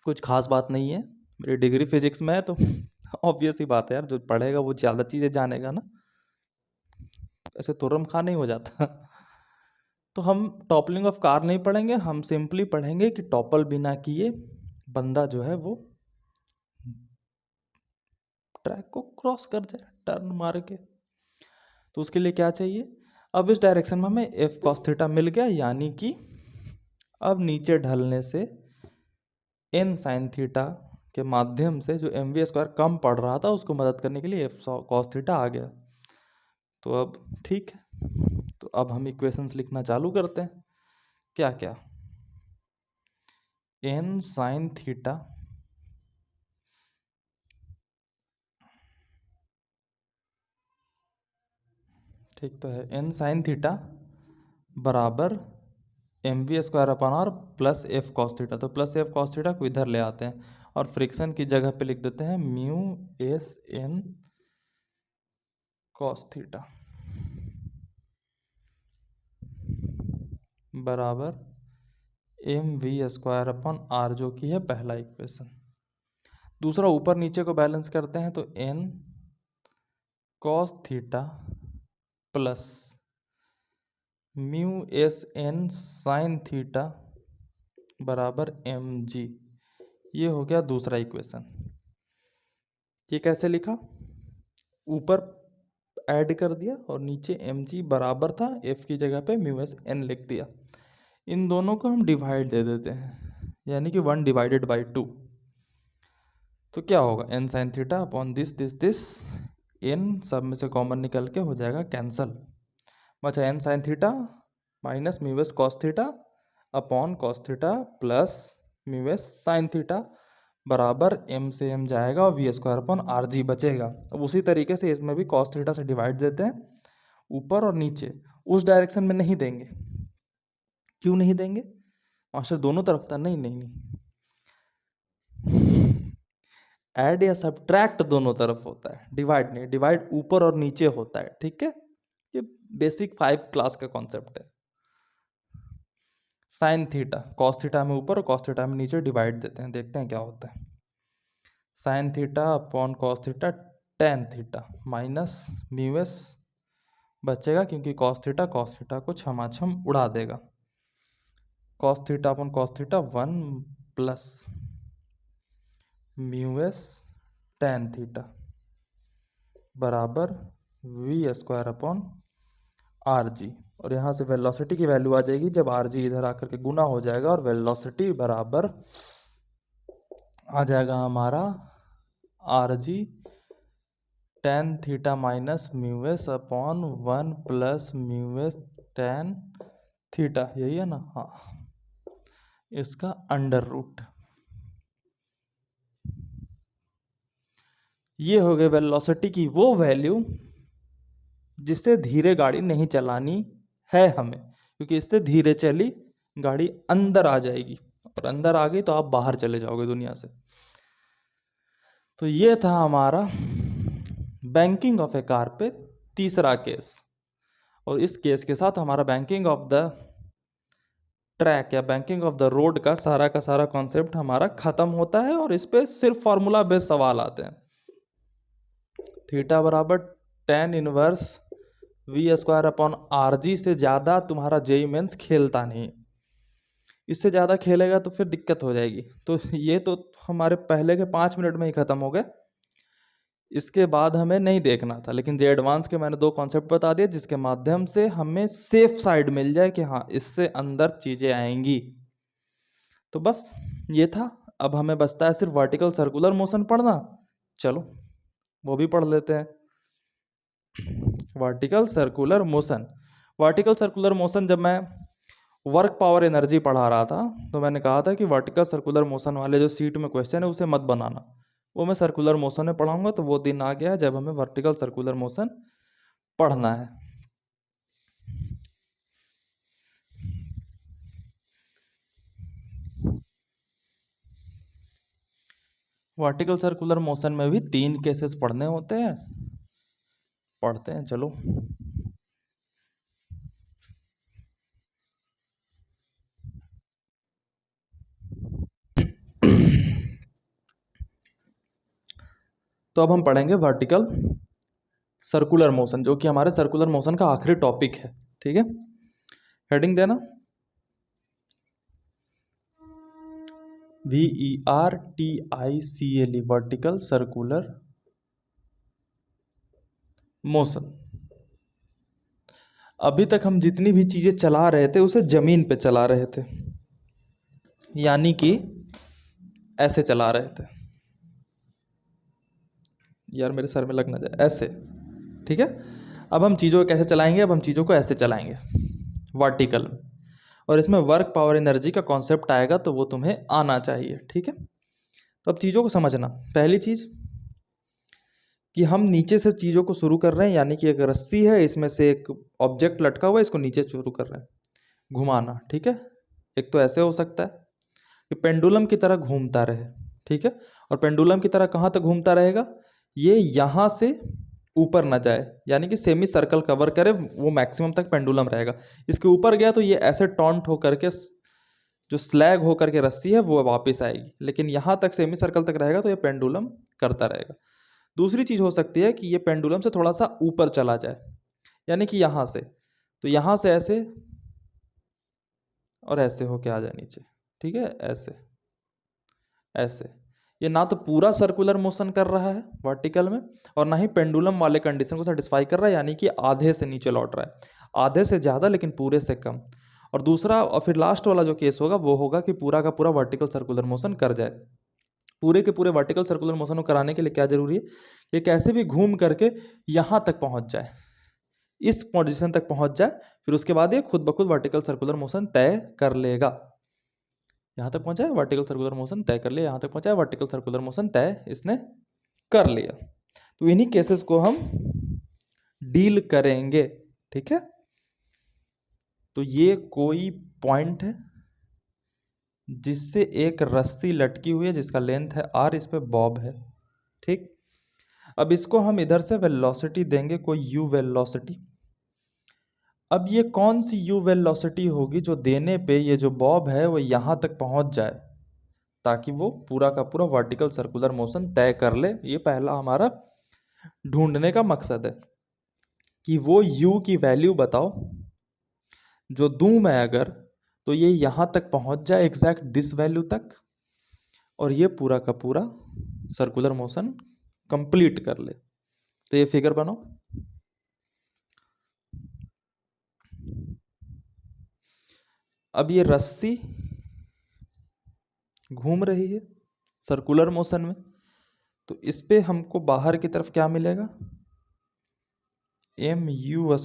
कुछ खास बात नहीं है। मेरी डिग्री फिजिक्स में है तो ऑब्वियस ही बात है यार, जो पढ़ेगा वो ज़्यादा चीज़ें जानेगा ना, ऐसे तुरम खा नहीं हो जाता। तो हम टॉपलिंग ऑफ कार नहीं पढ़ेंगे, हम सिंपली पढ़ेंगे कि टॉपल बिना किए बंदा जो है वो ट्रैक को क्रॉस कर जाए टर्न मार के। तो उसके लिए क्या चाहिए, अब इस डायरेक्शन में हमें एफ कॉस थीटा मिल गया, यानी कि अब नीचे ढलने से एन साइन थीटा के माध्यम से जो एम वी स्क्वायर कम पड़ रहा था उसको मदद करने के लिए एफ कॉस थीटा आ गया। तो अब ठीक है, तो अब हम इक्वेशंस लिखना चालू करते हैं। क्या क्या, एन साइन थीटा ठीक तो है, एन साइन थीटा बराबर M we square upon R plus F cos theta. तो प्लस एफ कॉस थीटा को इधर ले आते हैं और फ्रिक्शन की जगह पे लिख देते हैं mu S N cos theta बराबर M we square upon r, जो कि है पहला इक्वेशन। दूसरा ऊपर नीचे को बैलेंस करते हैं तो N cos theta plus mu S N sine theta बराबर एम जी, ये हो गया दूसरा इक्वेशन। ये कैसे लिखा, ऊपर ऐड कर दिया और नीचे एम जी बराबर था एफ की जगह पे म्यू एस एन लिख दिया। इन दोनों को हम डिवाइड दे देते हैं, यानी कि 1/2। तो क्या होगा, N sine theta upon this, N सब में से कॉमन निकल के हो जाएगा कैंसल, बचा N sine theta minus mu S cos theta upon cos theta plus mu S sine theta बराबर एम से एम जाएगा और V square upon are G बचेगा। अब उसी तरीके से इसमें भी कॉस थीटा से डिवाइड देते हैं, ऊपर और नीचे उस डायरेक्शन में नहीं देंगे। क्यों नहीं देंगे मास्टर, दोनों तरफ था, नहीं नहीं नहीं, ऐड या सब्ट्रैक्ट दोनों तरफ होता है, डिवाइड नहीं, डिवाइड ऊपर और नीचे होता है, ठीक है। ये बेसिक 5 क्लास का कॉन्सेप्ट है। साइन थीटा कॉस थीटा में ऊपर और कॉस थीटा में नीचे डिवाइड देते हैं, देखते हैं क्या होता है। Sine theta upon cos theta tan theta minus mu s बचेगा, क्योंकि कॉस थीटा को छमाछम उड़ा देगा। Cos theta upon cos theta 1 plus mu S tan theta बराबर we square upon are g, और यहाँ से वेलोसिटी की वैल्यू आ जाएगी जब आर जी इधर आकर के गुना हो जाएगा, और वेलोसिटी बराबर आ जाएगा हमारा are G tan theta minus mu S upon 1 plus mu S tan theta, यही है ना, हाँ, इसका अंडर रूट। ये हो गए वेलोसिटी की वो वैल्यू जिससे धीरे गाड़ी नहीं चलानी है हमें, क्योंकि इससे धीरे चली गाड़ी अंदर आ जाएगी, और अंदर आ गई तो आप बाहर चले जाओगे दुनिया से। तो ये था हमारा बैंकिंग ऑफ ए कार पे तीसरा केस, और इस केस के साथ हमारा बैंकिंग ऑफ द ट्रैक या बैंकिंग ऑफ द रोड का सारा कॉन्सेप्ट हमारा खत्म होता है, और इस पे सिर्फ फॉर्मूला बेस्ड सवाल आते हैं। थीटा बराबर tan inverse V square upon are G से ज़्यादा तुम्हारा जेई मेंस खेलता नहीं, इससे ज़्यादा खेलेगा तो फिर दिक्कत हो जाएगी। तो ये तो हमारे पहले के 5 मिनट में ही ख़त्म हो गए। इसके बाद हमें नहीं देखना था, लेकिन जे एडवांस के मैंने 2 कॉन्सेप्ट बता दिए जिसके माध्यम से हमें सेफ साइड मिल जाए कि हाँ इससे अंदर चीजें आएंगी। तो बस ये था। अब हमें बचता है सिर्फ वर्टिकल सर्कुलर मोशन पढ़ना। चलो वो भी पढ़ लेते हैं। Vertical circular motion. Vertical circular motion जब मैं वर्क पावर एनर्जी पढ़ा रहा था तो मैंने कहा था कि वर्टिकल सर्कुलर मोशन वाले जो सीट में क्वेश्चन है उसे मत बनाना, वो मैं सर्कुलर मोशन में पढ़ाऊंगा। तो वो दिन आ गया जब हमें वर्टिकल सर्कुलर मोशन पढ़ना है। वर्टिकल सर्कुलर मोशन में भी 3 केसेस पढ़ने होते हैं, पढ़ते हैं चलो। तो अब हम पढ़ेंगे वर्टिकल सर्कुलर मोशन, जो कि हमारे सर्कुलर मोशन का आखिरी टॉपिक है। ठीक है, हेडिंग देना VERTICAL, वर्टिकल सर्कुलर मोशन। अभी तक हम जितनी भी चीजें चला रहे थे उसे जमीन पे चला रहे थे, यानी कि ऐसे चला रहे थे। यार मेरे सर में लग ना जाए, ऐसे। ठीक है, अब हम चीज़ों को कैसे चलाएंगे? अब हम चीज़ों को ऐसे चलाएंगे वर्टिकल में, और इसमें वर्क पावर एनर्जी का कॉन्सेप्ट आएगा तो वो तुम्हें आना चाहिए। ठीक है, तो अब चीज़ों को समझना। पहली चीज़ कि हम नीचे से चीज़ों को शुरू कर रहे हैं, यानी कि एक रस्सी है, इसमें से एक ऑब्जेक्ट लटका हुआ है, इसको नीचे शुरू कर रहे हैं घुमाना। ठीक है, एक तो ऐसे हो सकता है कि पेंडुलम की तरह घूमता रहे। ठीक है, और पेंडुलम की तरह कहाँ तक घूमता रहेगा? ये यहाँ से ऊपर ना जाए, यानी कि सेमी सर्कल कवर करे, वो मैक्सिमम तक पेंडुलम रहेगा। इसके ऊपर गया तो ये ऐसे टॉन्ट होकर के जो स्लैग होकर के रस्सी है वो वापस आएगी, लेकिन यहाँ तक सेमी सर्कल तक रहेगा तो ये पेंडुलम करता रहेगा। दूसरी चीज़ हो सकती है कि ये पेंडुलम से थोड़ा सा ऊपर चला जाए, यानी कि यहाँ से, तो यहाँ से ऐसे और ऐसे होके आ जाए नीचे। ठीक है, ऐसे ऐसे। ये ना तो पूरा सर्कुलर मोशन कर रहा है वर्टिकल में, और ना ही पेंडुलम वाले कंडीशन को सेटिस्फाई कर रहा है, यानी कि आधे से नीचे लौट रहा है, आधे से ज़्यादा लेकिन पूरे से कम। और दूसरा और फिर लास्ट वाला जो केस होगा वो होगा कि पूरा का पूरा वर्टिकल सर्कुलर मोशन कर जाए। पूरे के पूरे वर्टिकल सर्कुलर मोशन को कराने के लिए क्या जरूरी है? ये कैसे भी घूम करके यहाँ तक पहुँच जाए, इस पोजीशन तक पहुँच जाए, फिर उसके बाद ये खुद ब खुद वर्टिकल सर्कुलर मोशन तय कर लेगा। यहाँ तक पहुँचा है, वर्टिकल सर्कुलर मोशन तय कर लिया, यहाँ तक पहुँचा है, वर्टिकल सर्कुलर मोशन तय इसने कर लिया। तो इन्हीं केसेस को हम डील करेंगे। ठीक है, तो ये कोई पॉइंट है जिससे एक रस्सी लटकी हुई है जिसका लेंथ है r, इस पे बॉब है। ठीक, अब इसको हम इधर से वेलोसिटी देंगे, कोई u वेलोसिटी। अब ये कौन सी u वेलोसिटी होगी जो देने पे ये जो बॉब है वो यहाँ तक पहुँच जाए, ताकि वो पूरा का पूरा वर्टिकल सर्कुलर मोशन तय कर ले। ये पहला हमारा ढूंढने का मकसद है कि वो u की वैल्यू बताओ जो दूं मैं अगर, तो ये यहाँ तक पहुँच जाए एग्जैक्ट दिस वैल्यू तक, और ये पूरा का पूरा सर्कुलर मोशन कंप्लीट कर ले। तो ये फिगर बनाओ। अब ये रस्सी घूम रही है सर्कुलर मोशन में, तो इस पे हमको बाहर की तरफ क्या मिलेगा? mu²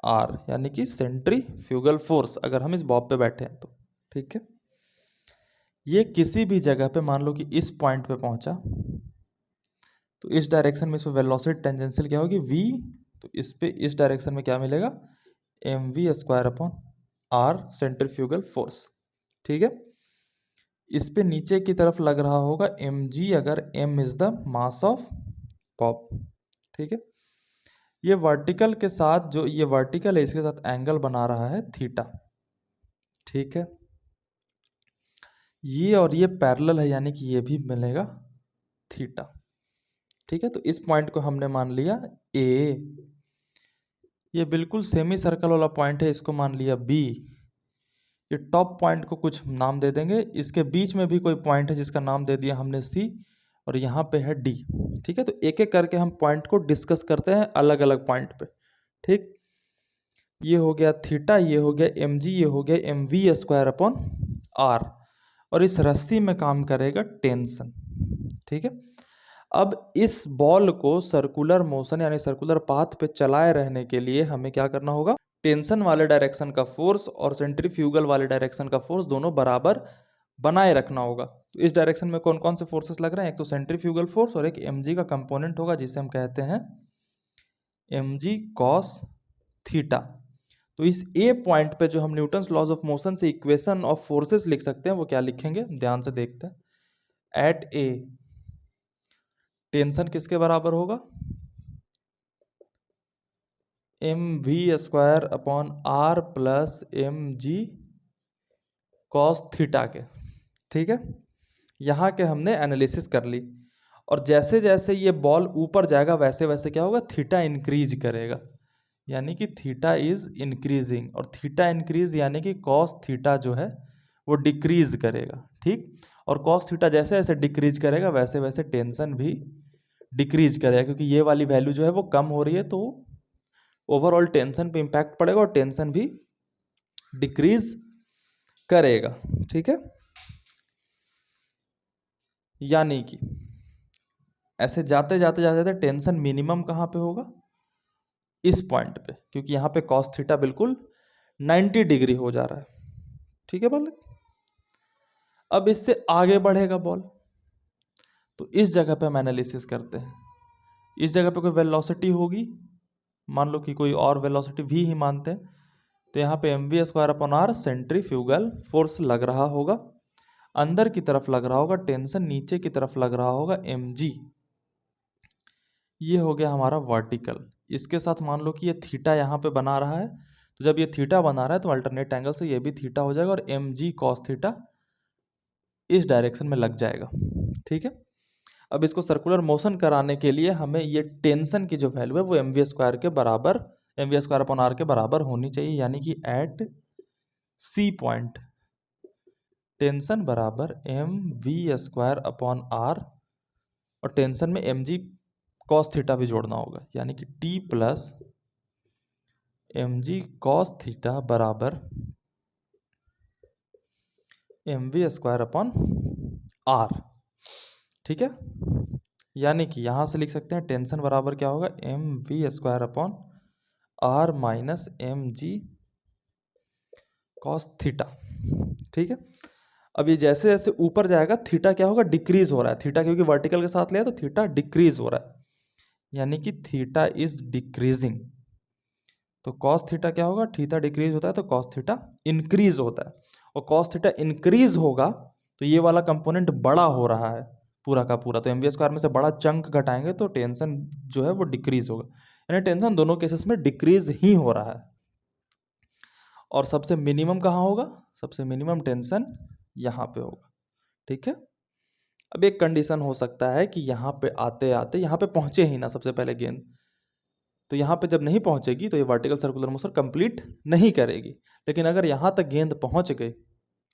r, यानी कि सेंट्रीफ्यूगल फोर्स, अगर हम इस बॉब पे बैठे हैं तो। ठीक है, ये किसी भी जगह पे मान लो कि इस पॉइंट पे पहुंचा, तो इस डायरेक्शन में इसमें वेलोसिटी टेंजेंशियल क्या होगी? v, तो इस पे इस डायरेक्शन में क्या मिलेगा? mv² r, centrifugal force. ठीक है, इस पे नीचे की तरफ लग रहा होगा mg, अगर m is the mass of Bob. ठीक है, ये वर्टिकल के साथ, जो ये वर्टिकल है इसके साथ एंगल बना रहा है थीटा। ठीक है, ये और ये पैरेलल है, यानी कि ये भी मिलेगा थीटा। ठीक है, तो इस पॉइंट को हमने मान लिया ए। ये बिल्कुल सेमी सर्कल वाला पॉइंट है, इसको मान लिया बी। ये टॉप पॉइंट को कुछ नाम दे देंगे, इसके बीच में भी कोई पॉइंट है जिसका नाम दे दिया हमने सी, और यहाँ पे है डी। ठीक है, तो एक एक करके हम पॉइंट को डिस्कस करते हैं अलग अलग पॉइंट पे। ठीक, ये हो गया थीटा, ये हो गया एम जी, ये हो गया M we square upon are, और इस रस्सी में काम करेगा टेंशन। ठीक है, अब इस बॉल को सर्कुलर मोशन यानी सर्कुलर पाथ पे चलाए रहने के लिए हमें क्या करना होगा, टेंशन वाले डायरेक्शन का फोर्स और सेंट्रीफ्यूगल वाले डायरेक्शन का फोर्स दोनों बराबर बनाए रखना होगा। तो इस डायरेक्शन में कौन कौन से फोर्सेस लग रहे हैं, एक तो सेंट्रीफ्यूगल फोर्स और एक एम का कंपोनेंट होगा जिसे हम कहते हैं एम जी कॉस थीटा। तो इस ए पॉइंट पे जो हम न्यूटन्स लॉज ऑफ मोशन से इक्वेशन ऑफ फोर्सेस लिख सकते हैं वो क्या लिखेंगे, ध्यान से देखते हैं। एट ए टेंशन किसके बराबर होगा, M we square upon R plus M G cos theta के। ठीक है, यहाँ के हमने एनालिसिस कर ली, और जैसे जैसे ये बॉल ऊपर जाएगा वैसे वैसे क्या होगा, थीटा इंक्रीज करेगा, यानी कि थीटा इज इंक्रीजिंग, और थीटा इंक्रीज यानी कि कॉस थीटा जो है वो डिक्रीज करेगा। ठीक, और कॉस थीटा जैसे जैसे डिक्रीज करेगा वैसे वैसे टेंशन भी डिक्रीज करेगा, क्योंकि ये वाली वैल्यू जो है वो कम हो रही है, तो ओवरऑल टेंशन पे इम्पैक्ट पड़ेगा और टेंशन भी डिक्रीज करेगा। ठीक है, यानी कि ऐसे जाते जाते जाते जाते टेंशन मिनिमम कहाँ पे होगा, इस पॉइंट पे, क्योंकि यहाँ पे कॉस थीटा बिल्कुल 90 डिग्री हो जा रहा है। ठीक है बालक, अब इससे आगे बढ़ेगा बॉल, तो इस जगह पे हम एनालिसिस करते हैं। इस जगह पे कोई वेलोसिटी होगी, मान लो कि कोई और वेलोसिटी v ही मानते हैं, तो यहाँ पे M we square upon R centrifugal force लग रहा होगा, अंदर की तरफ लग रहा होगा, टेंशन नीचे की तरफ लग रहा होगा एम जी। ये हो गया हमारा वर्टिकल, इसके साथ मान लो कि ये थीटा यहाँ पे बना रहा है, तो जब ये थीटा बना रहा है तो अल्टरनेट एंगल से ये भी थीटा हो जाएगा और एम जी कॉस थीटा इस डायरेक्शन में लग जाएगा। ठीक है, अब इसको सर्कुलर मोशन कराने के लिए हमें ये टेंशन की जो वैल्यू है वो एम वी स्क्वायर के बराबर, M we square upon are के बराबर होनी चाहिए, यानी कि एट सी पॉइंट टेंशन बराबर M we square upon are, और टेंशन में एम जी कॉस थीटा भी जोड़ना होगा, यानी कि T plus M G cos theta बराबर M we square upon r. ठीक है, यानी कि यहाँ से लिख सकते हैं टेंशन बराबर क्या होगा, M we square upon R minus M ji cos theta. ठीक है, अब ये जैसे जैसे ऊपर जाएगा थीटा क्या होगा, डिक्रीज हो रहा है, थीटा क्योंकि वर्टिकल के साथ लिया तो थीटा डिक्रीज हो रहा है, यानी कि थीटा इज डिक्रीजिंग। तो कॉस थीटा क्या होगा, थीटा डिक्रीज होता है तो कॉस थीटा इंक्रीज होता है, और कॉस थीटा इंक्रीज होगा तो ये वाला कंपोनेंट बड़ा हो रहा है पूरा का पूरा, तो एम वी स्क्वायर में से बड़ा चंक घटाएंगे तो टेंशन जो है वो डिक्रीज होगा, यानी टेंशन दोनों केसेस में डिक्रीज ही हो रहा है। और सबसे मिनिमम कहाँ होगा, सबसे मिनिमम टेंशन यहाँ पे होगा। ठीक है, अब एक कंडीशन हो सकता है कि यहाँ पे आते आते यहाँ पे पहुंचे ही ना सबसे पहले गेंद, तो यहाँ पे जब नहीं पहुंचेगी तो ये वर्टिकल सर्कुलर मोशन कंप्लीट नहीं करेगी, लेकिन अगर यहाँ तक गेंद पहुंच गई,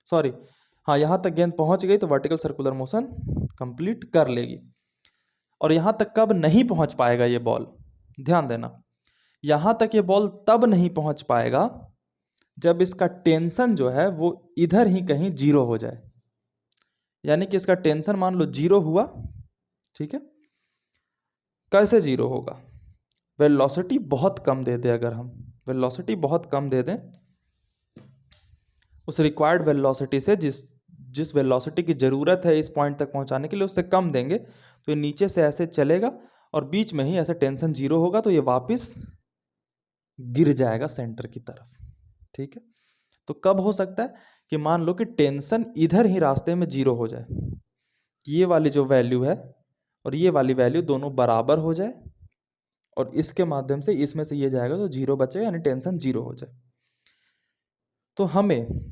सॉरी हाँ यहाँ तक गेंद पहुंच गई तो वर्टिकल सर्कुलर मोशन कंप्लीट कर लेगी। और यहाँ तक कब नहीं पहुंच पाएगा ये बॉल, ध्यान देना, यहाँ तक ये बॉल तब नहीं पहुंच पाएगा जब इसका टेंशन जो है वो इधर ही कहीं जीरो हो जाए, यानी कि इसका टेंशन मान लो जीरो हुआ। ठीक है, कैसे जीरो होगा, वेलोसिटी बहुत कम दे दें, अगर हम वेलोसिटी बहुत कम दे दें, उस रिक्वायर्ड वेलोसिटी से जिस जिस वेलोसिटी की ज़रूरत है इस पॉइंट तक पहुंचाने के लिए उससे कम देंगे, तो ये नीचे से ऐसे चलेगा और बीच में ही ऐसे टेंशन जीरो होगा तो ये वापस गिर जाएगा सेंटर की तरफ। ठीक है, तो कब हो सकता है कि मान लो कि टेंशन इधर ही रास्ते में जीरो हो जाए, ये वाली जो वैल्यू है और ये वाली वैल्यू दोनों बराबर हो जाए, और इसके माध्यम से इसमें से ये जाएगा तो जीरो बचेगा, यानी टेंशन जीरो हो जाए। तो हमें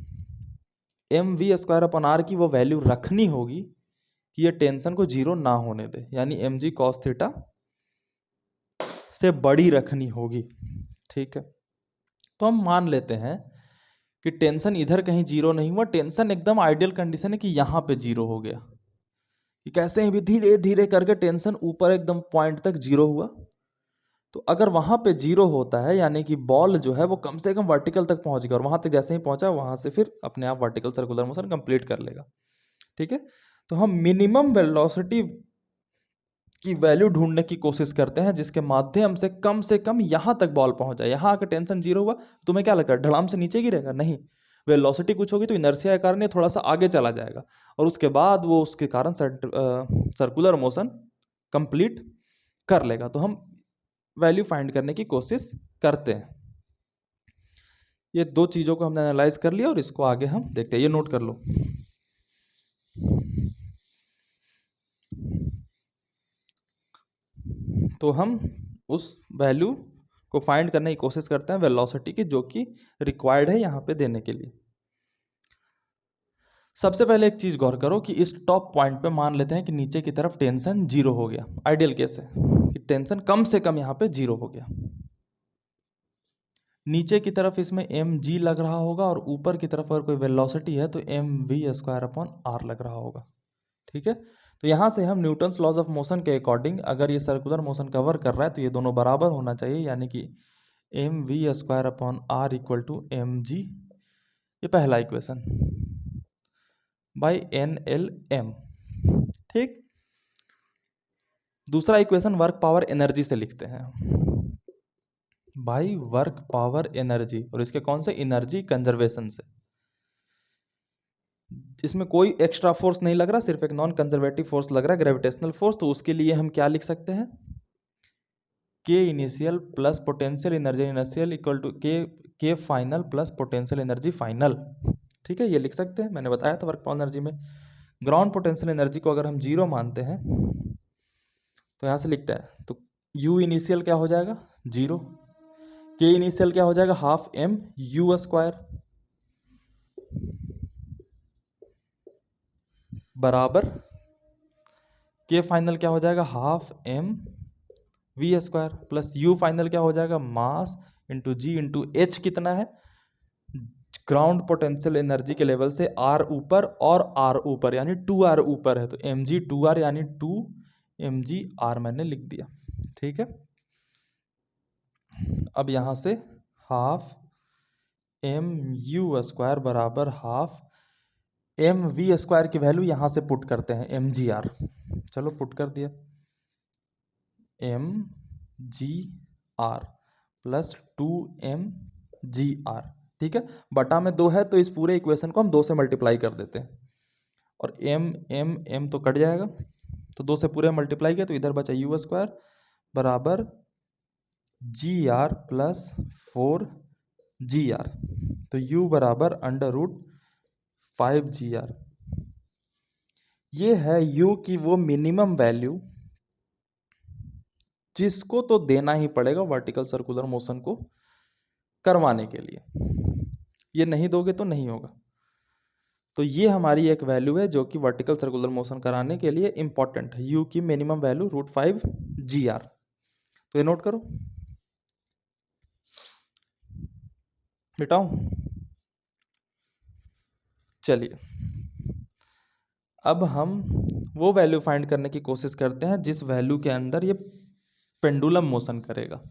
M we square upon R की वो वैल्यू रखनी होगी कि ये टेंशन को जीरो ना होने दे, यानी एम जी कॉस थीटा से बड़ी रखनी होगी। ठीक है, तो हम मान लेते हैं कि टेंशन इधर कहीं जीरो नहीं हुआ, टेंशन एकदम आइडियल कंडीशन है कि यहाँ पे जीरो हो गया, कि कैसे ही भी धीरे धीरे करके टेंशन ऊपर एकदम पॉइंट तक जीरो हुआ। तो अगर वहां पे जीरो होता है यानी कि बॉल जो है वो कम से कम वर्टिकल तक पहुंच गया, और वहां तक जैसे ही पहुंचा वहां से फिर अपने आप वर्टिकल सर्कुलर मोशन कंप्लीट कर लेगा। ठीक है, तो हम मिनिमम वेलोसिटी की वैल्यू ढूंढने की कोशिश करते हैं जिसके माध्यम से कम यहां तक बॉल पहुंच जाए। यहां आकर टेंशन जीरो हुआ, तुम्हें क्या लगता है ढलाम से नीचे गिरेगा? नहीं, वेलोसिटी कुछ होगी तो इनर्शिया के कारण ये थोड़ा सा आगे चला जाएगा, और उसके बाद वो उसके कारण सर्कुलर मोशन कंप्लीट कर लेगा। तो हम वैल्यू फाइंड करने की कोशिश करते हैं। ये दो चीजों को हमने एनालाइज कर लिया और इसको आगे हम देखते हैं। ये नोट कर लो। तो हम उस वैल्यू को फाइंड करने की कोशिश करते हैं वेलोसिटी की, जो कि रिक्वायर्ड है यहाँ पे देने के लिए। सबसे पहले एक चीज गौर करो कि इस टॉप पॉइंट पे मान लेते हैं कि नीचे की तरफ टेंशन जीरो हो गया। आइडियल केस है कि टेंशन कम से कम यहाँ पे जीरो हो गया। नीचे की तरफ इसमें एम जी लग रहा होगा, और ऊपर की तरफ अगर कोई वेलोसिटी है तो M we square upon R लग रहा होगा। ठीक है, तो यहाँ से हम न्यूटन्स लॉज ऑफ मोशन के अकॉर्डिंग अगर ये सर्कुलर मोशन कवर कर रहा है तो ये दोनों बराबर होना चाहिए, यानी कि M we square upon R equal to M G, ये पहला equation, by N L M. ठीक, दूसरा इक्वेशन वर्क पावर एनर्जी से लिखते हैं, बाई वर्क पावर एनर्जी, और इसके कौन से? एनर्जी कंजर्वेशन से। इसमें कोई एक्स्ट्रा फोर्स नहीं लग रहा, सिर्फ एक नॉन कंजर्वेटिव फोर्स लग रहा है, ग्रेविटेशनल फोर्स। तो उसके लिए हम क्या लिख सकते हैं? K initial plus potential energy initial equal to K final plus potential energy final. ठीक है, ये लिख सकते हैं, मैंने बताया था वर्क पावर एनर्जी में ग्राउंड पोटेंशियल एनर्जी को अगर हम जीरो मानते हैं तो यहाँ से लिखते हैं, तो यू इनिशियल क्या हो जाएगा? जीरो। के इनिशियल क्या हो जाएगा? हाफ एम यू स्क्वायर बराबर के फाइनल क्या हो जाएगा? Half M we square plus U final क्या हो जाएगा? Mass into G into H. कितना है? ग्राउंड पोटेंशियल एनर्जी के लेवल से आर ऊपर और आर ऊपर, यानी 2r ऊपर है, तो एम जी 2r यानी 2 mg r मैंने लिख दिया। ठीक है, अब यहां से हाफ एम यू स्क्वायर बराबर हाफ एम वी स्क्वायर की वैल्यू यहां से पुट करते हैं, एम जी आर। चलो पुट कर दिया, M G R plus 2 mg r। ठीक है, बटा में 2 है तो इस पूरे इक्वेशन को हम 2 से मल्टीप्लाई कर देते हैं, और एम एम एम तो कट जाएगा, तो 2 से पूरे मल्टीप्लाई किया तो इधर बचा यू स्क्वायर बराबर जी आर प्लस 4 g r। तो u बराबर √5 g r। ये है u की वो मिनिमम वैल्यू जिसको तो देना ही पड़ेगा वर्टिकल सर्कुलर मोशन को करवाने के लिए, ये नहीं दोगे तो नहीं होगा। तो ये हमारी एक वैल्यू है जो कि वर्टिकल सर्कुलर मोशन कराने के लिए इंपॉर्टेंट है, u की मिनिमम वैल्यू √5 g r। तो ये नोट करो बेटाओ। चलिए, अब हम वो वैल्यू फाइंड करने की कोशिश करते हैं जिस वैल्यू के अंदर ये पेंडुलम मोशन करेगा।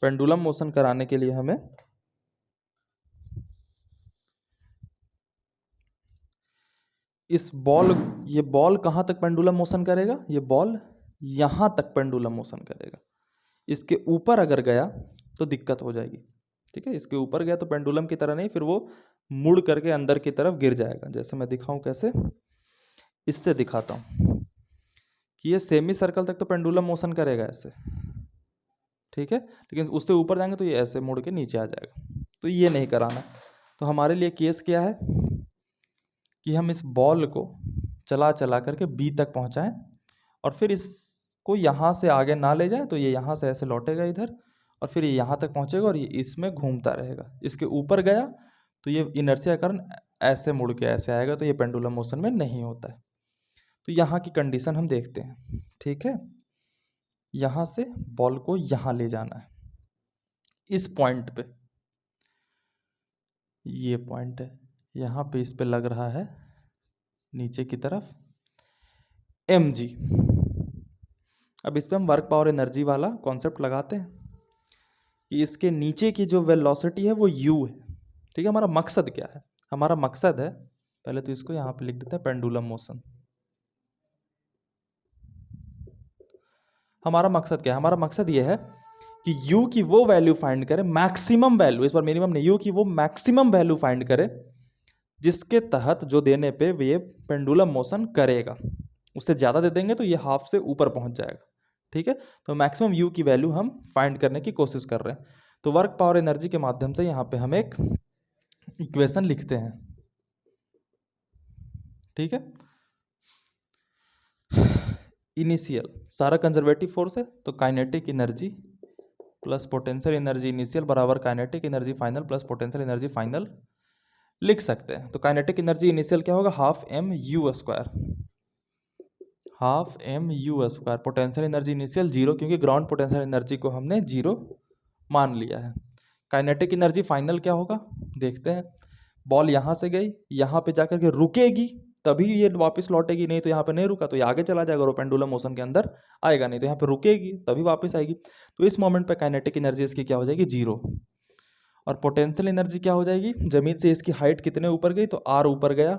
पेंडुलम मोशन कराने के लिए हमें इस बॉल, ये बॉल कहाँ तक पेंडुलम मोशन करेगा? ये बॉल यहाँ तक पेंडुलम मोशन करेगा। इसके ऊपर अगर गया तो दिक्कत हो जाएगी। ठीक है, इसके ऊपर गया तो पेंडुलम की तरह नहीं, फिर वो मुड़ करके अंदर की तरफ गिर जाएगा। जैसे मैं दिखाऊं कैसे, इससे दिखाता हूँ कि ये सेमी सर्कल तक तो पेंडुलम मोशन करेगा ऐसे। ठीक है, लेकिन उससे ऊपर जाएंगे तो ये ऐसे मुड़ के नीचे आ जाएगा, तो ये नहीं कराना। तो हमारे लिए केस क्या है कि हम इस बॉल को चला चला करके बी तक पहुंचाएं, और फिर इसको यहाँ से आगे ना ले जाएं, तो ये यहाँ से ऐसे लौटेगा इधर, और फिर ये यहाँ तक पहुंचेगा और ये इसमें घूमता रहेगा। इसके ऊपर गया तो ये इनर्शिया के कारण ऐसे मुड़ के ऐसे आएगा, तो ये पेंडुलम मोशन में नहीं होता है। तो यहाँ की कंडीशन हम देखते हैं। ठीक है, यहाँ से बॉल को यहाँ ले जाना है, इस पॉइंट पे, ये पॉइंट है, यहाँ पे इस पे लग रहा है नीचे की तरफ mg। अब इस पे हम वर्क पावर एनर्जी वाला कॉन्सेप्ट लगाते हैं कि इसके नीचे की जो वेलोसिटी है वो u है। ठीक है, हमारा मकसद क्या है? हमारा मकसद है, पहले तो इसको यहाँ पे लिख देते हैं पेंडुलम मोशन। हमारा मकसद क्या है? हमारा मकसद ये है कि u की वो वैल्यू फाइंड करें, मैक्सिमम वैल्यू, इस बार मिनिमम नहीं, u की वो मैक्सिमम वैल्यू फाइंड करें जिसके तहत जो देने पे ये पेंडुलम मोशन करेगा। उससे ज़्यादा दे देंगे तो ये हाफ से ऊपर पहुंच जाएगा। ठीक है, तो मैक्सिमम u की वैल्यू हम फाइंड करने की कोशिश कर रहे हैं। तो वर्क पावर एनर्जी के माध्यम से यहाँ पे हम एक इक्वेशन लिखते हैं। ठीक है, इनिशियल सारा कंजर्वेटिव फोर्स है, तो kinetic energy plus potential energy initial बराबर kinetic energy final plus potential energy final लिख सकते हैं। तो काइनेटिक एनर्जी इनिशियल क्या होगा? Half M you square, half M you square. Potential energy initial zero, क्योंकि ग्राउंड पोटेंशियल एनर्जी को हमने जीरो मान लिया है। काइनेटिक एनर्जी फाइनल क्या होगा देखते हैं। बॉल यहाँ से गई, यहाँ पे जाकर के रुकेगी तभी ये वापस लौटेगी, नहीं तो यहाँ पे नहीं रुका तो ये आगे चला जाएगा और पेंडुलम मोशन के अंदर आएगा, नहीं तो यहाँ पे रुकेगी तभी वापस आएगी। तो इस मोमेंट पे काइनेटिक एनर्जी इसकी क्या हो जाएगी? जीरो। और पोटेंशियल एनर्जी क्या हो जाएगी? जमीन से इसकी हाइट कितने ऊपर गई? तो आर ऊपर गया,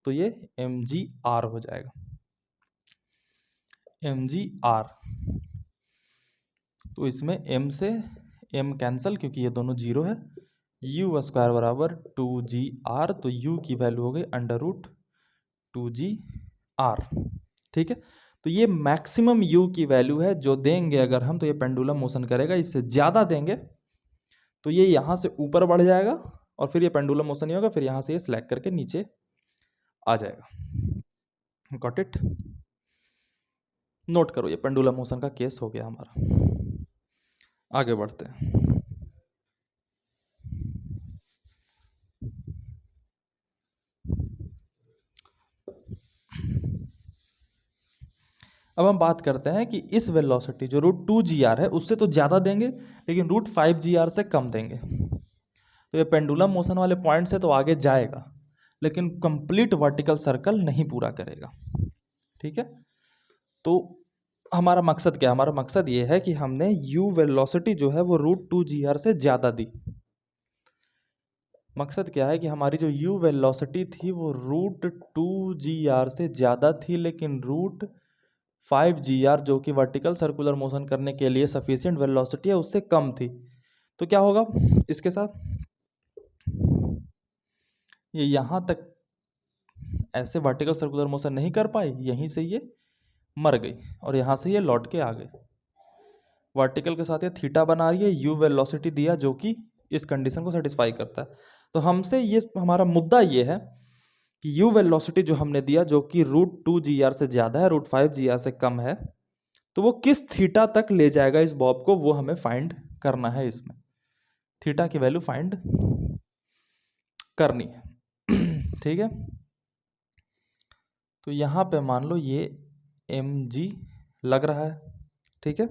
तो ये एम जी आर हो जाएगा, एम जी आर। तो इसमें m से m कैंसल क्योंकि ये दोनों जीरो है। यू स्क्वायर बराबर 2g r, तो u की वैल्यू हो गई √2g r। ठीक है, तो ये मैक्सिमम u की वैल्यू है जो देंगे अगर हम, तो ये पेंडुलम मोशन करेगा। इससे ज़्यादा देंगे तो ये यहाँ से ऊपर बढ़ जाएगा और फिर ये पेंडुलम मोशन नहीं होगा, फिर यहाँ से ये स्लैग करके नीचे आ जाएगा। Got it? नोट करो, ये पेंडुलम मोशन का केस हो गया हमारा। आगे बढ़ते हैं। अब हम बात करते हैं कि इस वेलोसिटी जो √2g r है उससे तो ज़्यादा देंगे लेकिन √5g r से कम देंगे। तो ये पेंडुलम मोशन वाले पॉइंट से तो आगे जाएगा लेकिन कंप्लीट वर्टिकल सर्कल नहीं पूरा करेगा। ठीक है, तो हमारा मकसद क्या है? हमारा मकसद ये है कि हमने u वेलोसिटी जो है वो √2g r से ज़्यादा दी। मकसद क्या है कि हमारी जो u वेलोसिटी थी वो √2g r से ज़्यादा थी, लेकिन √5g r जो कि वर्टिकल सर्कुलर मोशन करने के लिए सफिशिएंट वेलोसिटी है उससे कम थी। तो क्या होगा इसके साथ? ये यहाँ तक ऐसे वर्टिकल सर्कुलर मोशन नहीं कर पाई, यहीं से ये मर गई और यहाँ से ये लौट के आ गई। वर्टिकल के साथ ये थीटा बना रही है, u वेलोसिटी दिया जो कि इस कंडीशन को सेटिस्फाई करता है। तो हमसे ये हमारा मुद्दा ये है कि u वेलोसिटी जो हमने दिया जो कि √2g r से ज़्यादा है, √5g r से कम है, तो वो किस थीटा तक ले जाएगा इस बॉब को, वो हमें फाइंड करना है। इसमें थीटा की वैल्यू फाइंड करनी है। ठीक है, तो यहाँ पे मान लो ये mg लग रहा है। ठीक है,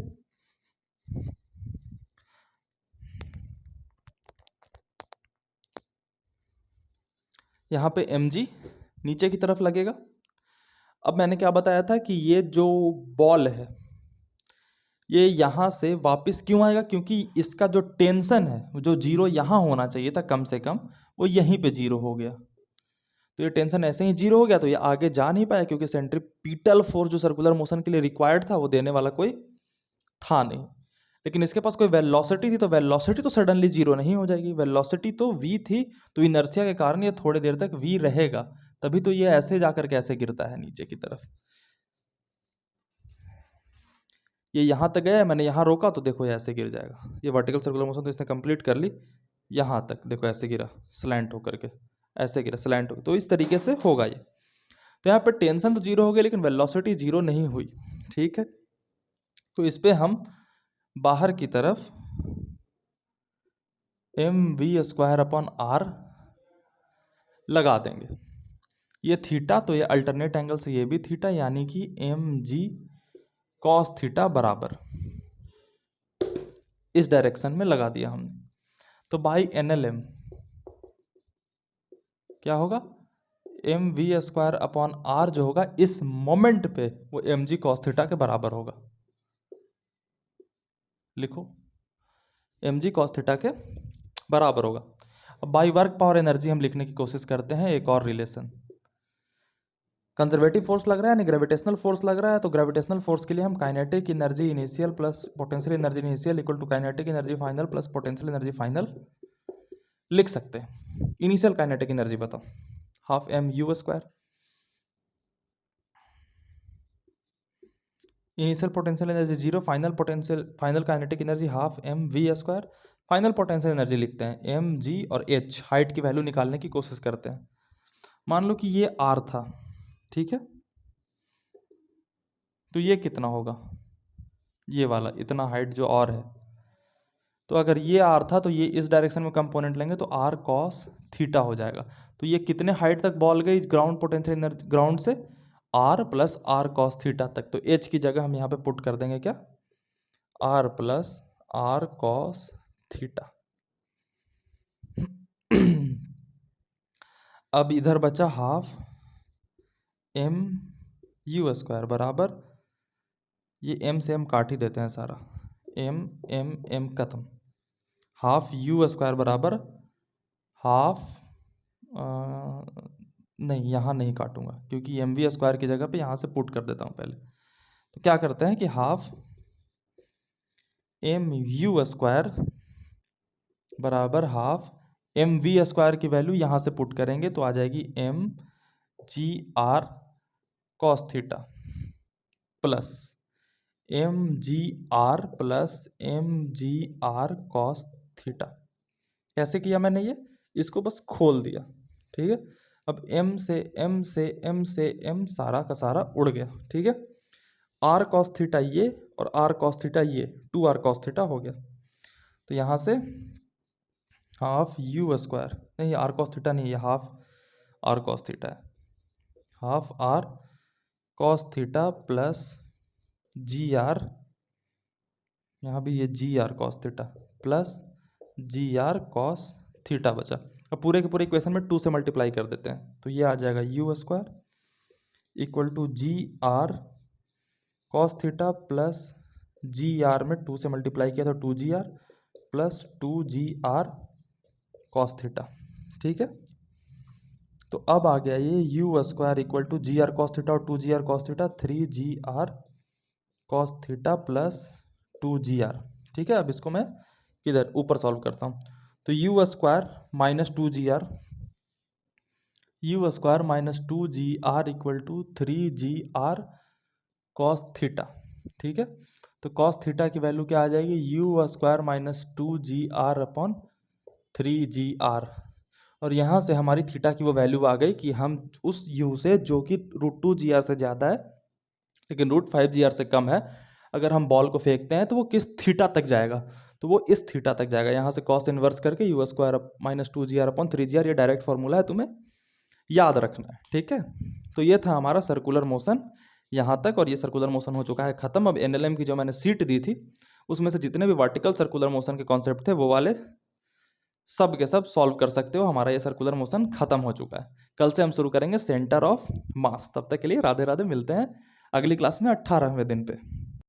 यहाँ पे mg नीचे की तरफ लगेगा। अब मैंने क्या बताया था कि ये जो बॉल है ये यहाँ से वापस क्यों आएगा? क्योंकि इसका जो टेंशन है जो जीरो यहाँ होना चाहिए था कम से कम, वो यहीं पे जीरो हो गया। तो ये टेंशन ऐसे ही जीरो हो गया तो ये आगे जा नहीं पाया, क्योंकि सेंट्रीपिटल फोर्स जो सर्कुलर मोशन के लिए रिक्वायर्ड था वो देने वाला कोई था नहीं। लेकिन इसके पास कोई वेलोसिटी थी, तो वेलोसिटी तो सडनली जीरो नहीं हो जाएगी, वेलोसिटी तो v थी, तो इनर्शिया के कारण ये थोड़ी देर तक v रहेगा, तभी तो ये ऐसे जाकर के ऐसे गिरता है नीचे की तरफ। ये यहाँ तक गया, मैंने यहाँ रोका तो देखो ये ऐसे गिर जाएगा। ये वर्टिकल सर्कुलर मोशन तो इसने कंप्लीट कर ली, यहाँ तक देखो ऐसे गिरा स्लैंट होकर के, ऐसे गिरा स्लैंट हो, तो इस तरीके से होगा ये। तो यहाँ पर टेंशन तो जीरो हो गई लेकिन वेलोसिटी जीरो नहीं हुई। ठीक है, तो इस पर हम बाहर की तरफ mv²/r लगा देंगे। ये थीटा, तो ये अल्टरनेट एंगल से ये भी थीटा, यानी कि mg कॉस थीटा बराबर, इस डायरेक्शन में लगा दिया हमने, तो बाई NLM क्या होगा, M we square upon R जो होगा इस मोमेंट पे वो एम जी कॉस थीटा के बराबर होगा। लिखो एम जी कॉस थीटा के बराबर होगा। अब बाई वर्क पावर एनर्जी हम लिखने की कोशिश करते हैं, एक और रिलेशन। कंजर्वेटिव फोर्स लग रहा है यानी ग्रेविटेशनल फोर्स लग रहा है, तो ग्रेविटेशनल फोर्स के लिए हम kinetic energy initial plus potential energy initial equal to kinetic energy final plus potential energy final लिख सकते हैं। इनिशियल काइनेटिक एनर्जी बताओ, half M you square, initial potential energy zero, final kinetic energy half M we square, final potential energy लिखते हैं M जी और H, height की value निकालने की कोशिश करते हैं। मान लो कि ये आर था, ठीक है, तो ये कितना होगा, ये वाला इतना हाइट जो और है, तो अगर ये आर था तो ये इस डायरेक्शन में कंपोनेंट लेंगे तो आर कॉस थीटा हो जाएगा। तो ये कितने हाइट तक बॉल गई ग्राउंड पोटेंशियल एनर्जी, ग्राउंड से R plus R cos theta तक, तो एच की जगह हम यहाँ पे पुट कर देंगे क्या, R plus R cos theta. अब इधर बचा हाफ एम यू स्क्वायर बराबर, ये एम से हम काट ही देते हैं सारा, एम एम एम खत्म, हाफ यू स्क्वायर बराबर हाफ, नहीं यहाँ नहीं काटूंगा क्योंकि एम वी स्क्वायर की जगह पे यहाँ से पुट कर देता हूँ पहले। तो क्या करते हैं कि हाफ एम यू स्क्वायर बराबर हाफ एम वी स्क्वायर की वैल्यू यहाँ से पुट करेंगे तो आ जाएगी M G are cos theta plus M G R plus M G are cos theta. कैसे किया मैंने ये, इसको बस खोल दिया, ठीक है। अब एम से एम से एम से एम सारा का सारा उड़ गया, ठीक है। आर कॉस थीटा ये और आर कॉस थीटा ये, टू आर कॉस थीटा हो गया। तो यहाँ से हाफ यू स्क्वायर, नहीं आर कॉस थीटा नहीं, ये हाफ आर कॉस थीटा है, half r cos theta plus जी आर, यहाँ भी ये g are cos theta plus ji are cos theta बचा। अब पूरे के पूरे इक्वेशन में 2 से मल्टीप्लाई कर देते हैं, तो ये आ जाएगा U square equal to G are cos theta plus ji R में 2 से मल्टीप्लाई किया तो 2 GR plus 2 GR cos theta, ठीक है। तो अब आ गया ये U square equal to G are cos theta और 2 GR cos theta, 3 GR cos theta plus 2 GR, ठीक है। अब इसको मैं किधर ऊपर सॉल्व करता हूँ, तो U square minus 2 GR, U square minus 2 GR equal to 3 GR cos theta, ठीक है। तो कॉस थीटा की वैल्यू क्या आ जाएगी, you square minus 2 GR upon 3 GR, और यहाँ से हमारी थीटा की वो वैल्यू आ गई कि हम उस u से जो कि √2 GR से ज़्यादा है लेकिन √5 GR से कम है, अगर हम बॉल को फेंकते हैं तो वो किस थीटा तक जाएगा, तो वो इस थीटा तक जाएगा। यहाँ से कॉस इन्वर्स करके you square minus 2 GR upon 3 GR, ये डायरेक्ट फॉर्मूला है, तुम्हें याद रखना है, ठीक है। तो ये था हमारा सर्कुलर मोशन यहाँ तक, और ये सर्कुलर मोशन हो चुका है ख़त्म। अब NLM की जो मैंने सीट दी थी उसमें से जितने भी वर्टिकल सर्कुलर मोशन के कॉन्सेप्ट थे वो वाले सब के सब सॉल्व कर सकते हो। हमारा ये सर्कुलर मोशन खत्म हो चुका है। कल से हम शुरू करेंगे सेंटर ऑफ मास। तब तक के लिए राधे राधे, मिलते हैं अगली क्लास में 18वें दिन पे।